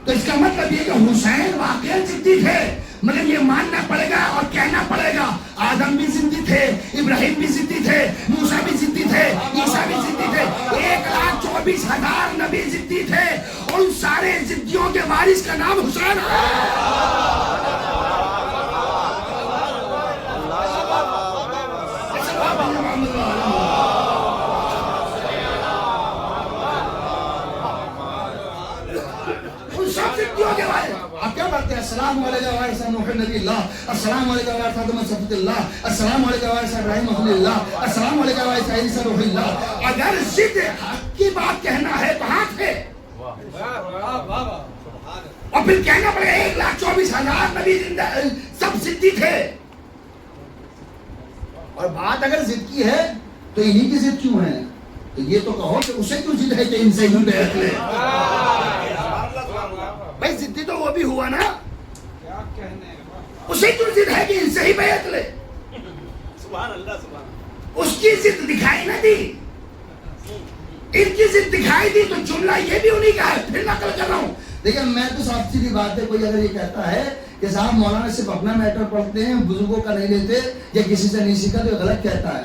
تو اس کا مطلب یہ کہ حسین واقعی ضدی تھے, مگر یہ ماننا پڑے گا اور کہنا پڑے گا آدم بھی ضدی تھے, ابراہیم بھی ضدی تھے, موسیٰ بھی ضدی تھے, عیسیٰ بھی ضدی تھے, 1,24,000 نبی ضدی تھے, اور ان سارے ضدیوں کے وارث کا نام حسین ہے. آپ کیا پڑھتے ہیں؟ السلام علیکم وارث نوح نبی اللہ, السلام علیکم وارث آدم صفوت اللہ, السلام علیکم وارث ابراہیم خلیل اللہ, السلام علیکم وارث عیسیٰ روح اللہ. اگر ضد حق کی بات کہنا ہے تو ہاں تھے, اور پھر کہنا پڑے گا 1,24,000 نبی زندہ سب ضدی تھے. اور بات اگر ضد کی ہے تو انہی کی ضد کیوں ہے؟ تو یہ تو کہو کہ اسے کیوں ضد ہے کہ ان سے ہی بیعت لے. بھائی ضدی تو وہ بھی ہوا نا, اسے کیوں ضد ہے کہ ان سے ہی بیعت لے. سبحان اللہ سبحان اللہ. اس کی ضد دکھائی نہ دی, ان کی ضد دکھائی دی, تو جملہ یہ بھی انہی کا ہے. پھر نقل کر رہا ہوں. دیکھیں میں تو صاحب سیدھی بات ہے, کوئی اگر یہ کہتا ہے کہ صاحب مولانا صرف اپنا میٹر پڑھتے ہیں, بزرگوں کا نہیں لیتے, یا کسی سے نہیں سیکھا, تو غلط کہتا ہے.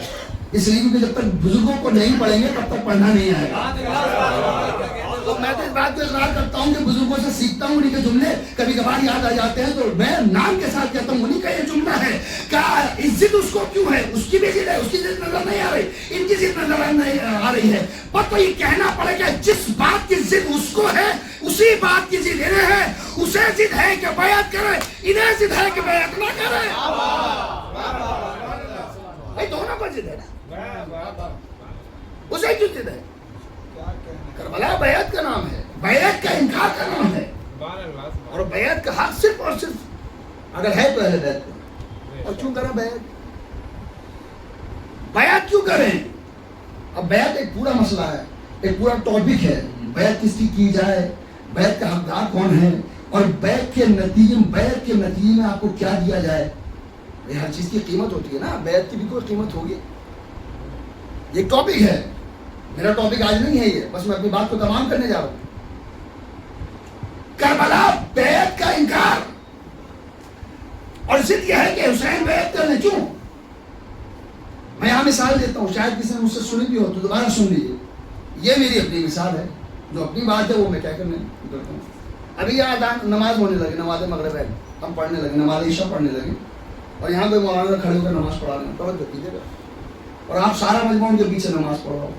اس لیے کہ جب تک بزرگوں کو نہیں پڑھیں گے تب تک پڑھنا نہیں آئے گا. تو میں تو اس بات کو اقرار کرتا ہوں کہ بزرگوں سے سیکھتا ہوں, انہیں کے جملے کبھی کبھار یاد آ جاتے ہیں, تو میں نام کے ساتھ کہتا ہوں انہیں کا یہ جملہ ہے کہ عزت اس کو کیوں ہے, اس کی بھی ضد ہے, اس کی ضد نظر نہیں آ رہی, ان کی ضد نظر نہیں آ رہی ہے. پر تو یہ کہنا پڑے گا جس بات کی ضد اس کو ہے اسی بات کی ضد انہیں ہے. اسے ضد ہے کہ بیعت کرے, انہیں ضد ہے کہ بیعت نہ کرے. بھائی دونوں کو ضد ہے نا, اسے کیوں ضد ہے؟ کربلا بیعت کا نام ہے, بیعت کا انکار کا نام ہے, اور بیعت کا حق صرف اور صرف اگر ہے تو اہل بیعت کو. اور کیوں کریں بیعت؟ بیعت کیوں کریں؟ اب بیعت ایک پورا مسئلہ ہے, ایک پورا ٹاپک ہے. بیعت کس کی جائے, بیعت کا حقدار کون ہے, اور بیعت کے نتیجے میں آپ کو کیا دیا جائے. ہر چیز کی قیمت ہوتی ہے نا, بیعت کی بھی کوئی قیمت ہوگی. یہ ٹاپک ہے, میرا ٹاپک آج نہیں ہے یہ, بس میں اپنی بات کو تمام کرنے جا رہا ہوں. کربلا بیعت کا انکار, اور ضد یہ ہے کہ حسین بیعت کرنے کیوں. میں یہاں مثال دیتا ہوں, شاید کسی نے مجھ سے سنی بھی ہو تو دوبارہ سن لیجیے. یہ میری اپنی مثال ہے, جو اپنی بات ہے وہ میں کیا کرنے کرتا ہوں. ابھی یہاں نماز ہونے لگی, نماز مغرب ہے, ہم پڑھنے لگے, نماز عشاء پڑھنے لگے, اور یہاں پہ مولانا کھڑے ہو کر نماز پڑھا رہے ہیں, توجہ کیجیے گا, اور آپ سارا مجموعہ ان کے پیچھے نماز پڑھ رہا ہو.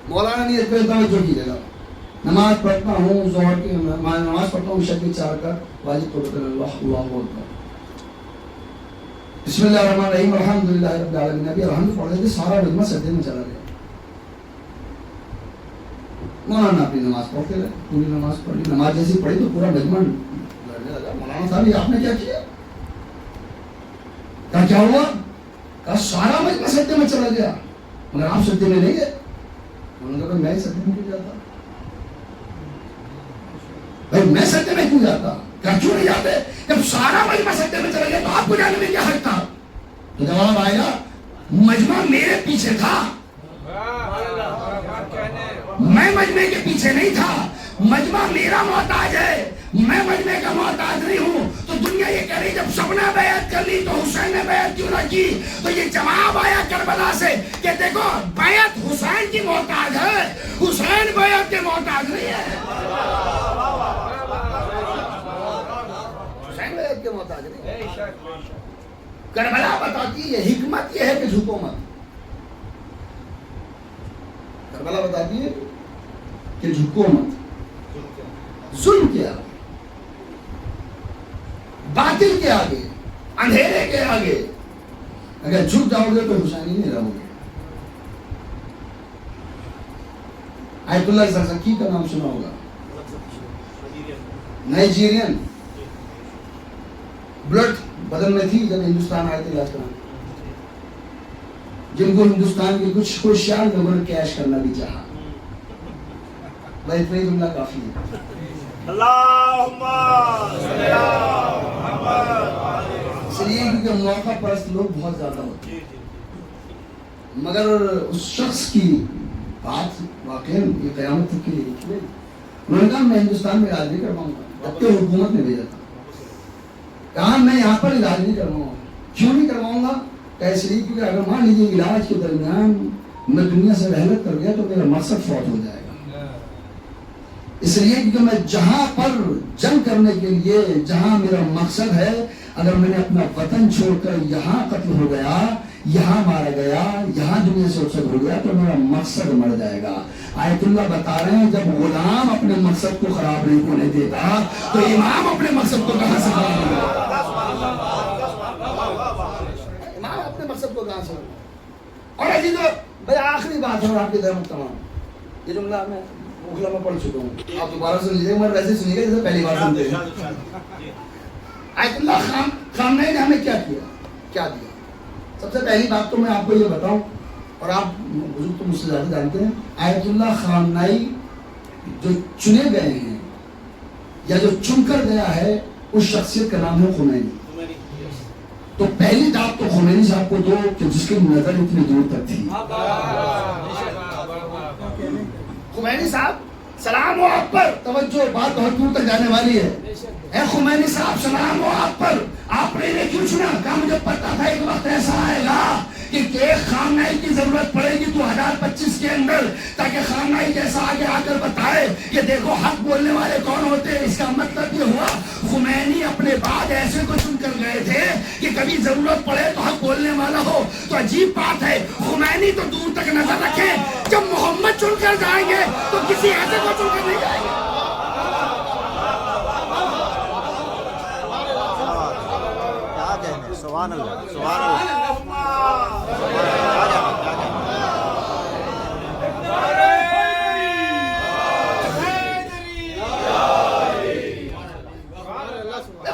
مولانا نہیں اتنے توجہ کیجیے گا. نماز پڑھتا ہوں, ظہر کی نماز پڑھتا ہوں, عشاء کی 4 کا واجب قرۃ اللہ اللہ اکبر, بسم اللہ الرحمن الرحیم, الحمدللہ رب العالمین. ابھی الحمد پڑھ رہے تھے, سارا مجموعہ سجدے میں چلا گیا. مولانا اپنی نماز پڑھتے رہے, پوری نماز پڑھی, نماز جیسی پڑھی تو پورا مجموعہ لڑنے لگا. مولانا صاحب یہ آپ نے کیا کیا؟ کیا ہوا؟ کہا سارا مجموعہ سجدے میں چلا گیا, مگر آپ سجدے میں نہیں گئے. انہوں نے کہا میں سجدے میں کیوں جاتا, بھائی میں سجدے میں کیوں جاتا, کیوں نہیں جاتے؟ جب سارا مجمع سجدے میں چلا گیا تو آپ کو جانے میں کیا حق تھا؟ تو جواب آئے گا مجمع میرے پیچھے تھا, میں مجمع کے پیچھے نہیں تھا. مجمع میرا محتاج ہے, میں مجمع کا محتاج نہیں ہوں. تو دنیا یہ کہہ رہی جب سب نے بیعت کر لی تو حسین نے بیعت کیوں نہ کی؟ تو یہ جواب آیا کربلا سے کہ دیکھو بیعت حسین کی محتاج ہے، حسین بیعت کے محتاج نہیں ہے، حسین بیعت کے محتاج نہیں ہے۔ کربلا بتاتی ہے حکمت یہ ہے کہ جھکو مت، کربلا بتاتی ہے کہ جھکو مت، ظلم کے آگے، باطل کے آگے، اندھیرے کے آگے اگر جھک جاؤ گے تو حسینی نہیں رہو گے۔ آیت اللہ زرزکی کا نام سنا ہوگا، نائجیرین، بلڈ بدن میں تھی جب ہندوستان آئے تھے علاج کرانے، جن کو ہندوستان کے کچھ ہوشیار لوگوں نے کیش کرنا بھی چاہا۔ بھائی اتنا ہی جملہ کافی ہے۔ اللہم اس لیے کیونکہ موقع پرست لوگ بہت زیادہ ہوتے ہیں، مگر اس شخص کی بات واقعی یہ قیامت تک کے لیے لکھی گئی۔ انہوں نے کہا میں ہندوستان میں علاج نہیں کرواؤں گا، جبکہ حکومت نے بھیجا تھا، کہا میں یہاں پر علاج نہیں کرواؤں گا۔ کیوں نہیں کرواؤں گا؟ کہ اس لیے کیونکہ اگر مان لیجیے علاج کے درمیان میں دنیا سے رحلت کر گیا تو میرا مقصد فوت ہو جائے گا، اس لیے کیونکہ میں جہاں پر جنگ کرنے کے لیے جہاں میرا مقصد ہے، اگر میں نے اپنا وطن چھوڑ کر یہاں قتل ہو گیا، یہاں مارا گیا، یہاں دنیا سے رخصت ہو گیا تو میرا مقصد مر جائے گا۔ آیت اللہ بتا رہے ہیں جب غلام اپنے مقصد کو خراب نہیں ہونے دیتا تو امام اپنے مقصد کو کہاں سے خراب نہیں ہوگا؟ امام اپنے مقصد کو کہاں سے ہوگا؟ اور عزیزو بھائی آخری بات ہے آپ کے درمت تمام، یہ جملہ میں مغلہ میں پڑھ چکا ہوں، آپ دوبارہ سن لیجیے، میں ویسے سنیے گا جیسے پہلی بار سنتے ہیں۔ آیت اللہ خامنہئی نے ہمیں کیا کیا، کیا دیا؟ سب سے پہلی بات تو میں آپ کو یہ بتاؤں، اور آپ بزرگ تو مجھ سے زیادہ جانتے ہیں، آیت اللہ خامنہئی جو چنے گئے ہیں یا جو چن کر گیا ہے اس شخصیت کا نام ہے خمینی۔ تو پہلی دعوت تو خمینی صاحب کو دو کہ جس کی نظر اتنی دور تک تھی۔ خمینی صاحب سلام ہو آپ پر، توجہ بات بہت دور تک جانے والی ہے۔ اے خمینی صاحب سلام ہو آپ پر، آپ نے انہیں کیوں چنا؟ کہا مجھے پتا تھا ایک وقت ایسا آئے گا کہ ایک خامنہئی کی ضرورت پڑے گی 2025 کے اندر، تاکہ خامنہئی جیسا آگے آ کر بتائے کہ دیکھو حق بولنے والے کون ہوتے ہیں۔ اس کا مطلب یہ ہوا خمینی اپنے بعد ایسے کو چن کر گئے تھے کہ کبھی ضرورت پڑے تو حق بولنے والا ہو۔ تو عجیب بات ہے، خمینی تو دور تک نظر رکھیں، جب محمد چن کر جائیں گے تو کسی ایسے کو چن کر نہیں جائیں گے۔ سبحان اللہ، سبحان اللہ۔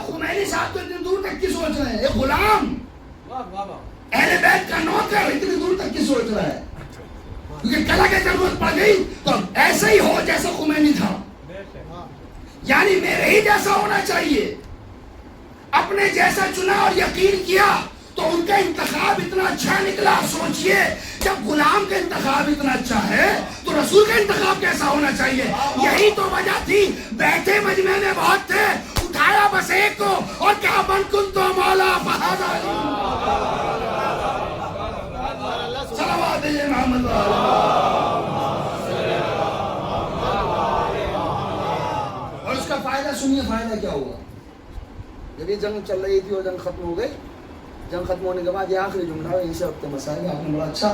خمینی صاحب تو اتنی دور تک کی سوچ رہے ہیں، ایک غلام اہل بیت کا نوکر اتنی دور تک کی سوچ رہا ہے، کیونکہ کل اگر ضرورت پڑ گئی تو ایسا ہی ہو جیسا خمینی تھا، یعنی میرے ہی جیسا ہونا چاہیے۔ اپنے جیسا چنا اور یقین کیا تو ان کا انتخاب اتنا اچھا نکلا۔ سوچئے جب غلام کا انتخاب اتنا اچھا ہے تو رسول کا انتخاب کیسا ہونا چاہیے؟ یہی تو وجہ تھی، بیٹھے مجمع میں بہت تھے، اٹھایا بس ایک کو اور کہا من کنت مولا فہذا علی۔ صلوات محمد۔ اور اس کا فائدہ سنیے، فائدہ کیا ہوا؟ جب یہ جنگ چل رہی تھی اور جنگ ختم ہو گئی، جنگ ختم ہونے کے بعد یہ آخری جملہ ہے، یہیں سے وقت مسائل آپ نے بڑا اچھا،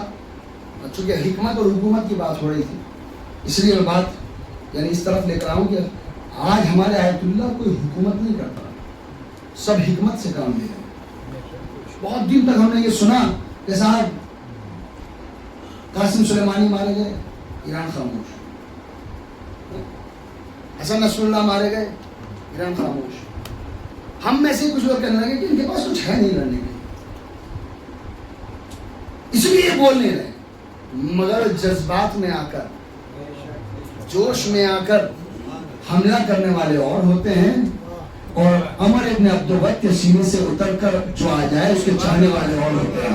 چونکہ حکمت اور حکومت کی بات ہو رہی تھی اس لیے میں بات یعنی اس طرف لے کر آؤں کہ آج ہمارے آیت اللہ کوئی حکومت نہیں کرتا، سب حکمت سے کام لے رہے ہیں۔ بہت دن تک ہم نے یہ سنا کہ صاحب قاسم سلیمانی مارے گئے، ایران خاموش، حسن نصر اللہ مارے گئے، ایران خاموش۔ ہم میں سے کچھ لوگ کہنے لگے کہ ان کے پاس کچھ ہے نہیں لڑنے کے، اس لیے بول نہیں رہے، مگر جذبات میں آ کر، جوش میں آ کر حملہ کرنے والے اور ہوتے ہیں، اور عمر ابن عبدالوت کے سینے سے اتر کر جو آ جائے اس کے چاہنے والے اور ہوتے ہیں۔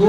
2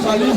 40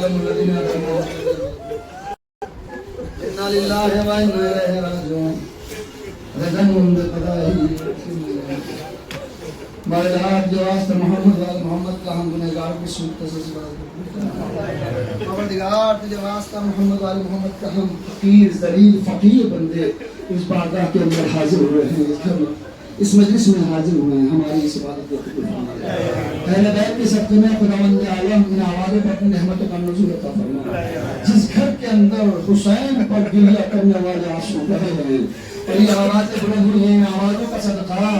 يعلم الذين يعلمون إنا لله وإنا إليه راجعون رضا بقضائه مالات جو واسطہ محمد وال محمد کا ہم گنہگار کو سنتے سے پروردگار جو واسطہ محمد وال محمد کا ہم فقیر ذلیل فقیر بندے اس بارگاہ کے اندر حاضر ہوئے ہیں اس مجلس میں حاضر ہوئے ہیں ہماری اس عبادت کو قبول فرما اہل بیت کے صدقے میں خداوند عالم ان آوازوں پر اپنی رحمتوں کا نزول عطا فرما جس گھر کے اندر حسین پر گریہ کرنے والے آنسو بہے ہیں اور یہ آوازیں بلند ہوئی ہیں آوازوں کا صدقہ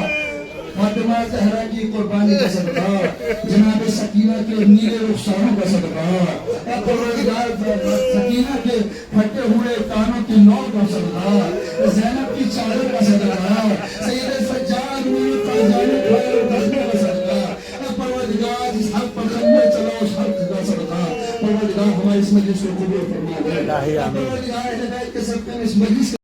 فاطمہ زہرا کی قربانی کا صدقہ جناب سکینہ کے نیلے رخساروں کا صدقہ پروردگار سکینہ کے پھٹے ہوئے کانوں کی نوک کا صدقہ زینب کی چادر کا صدقہ سید سجاد میں تاجان کھائے دھرنے کا صدقہ پروردگار جس حق پر خندے چلا اس حق کا صدقہ پروردگار ہمارے اس مجلس کو قبول فرما دے پروردگار ہدایت کے صدقے میں اس مجلس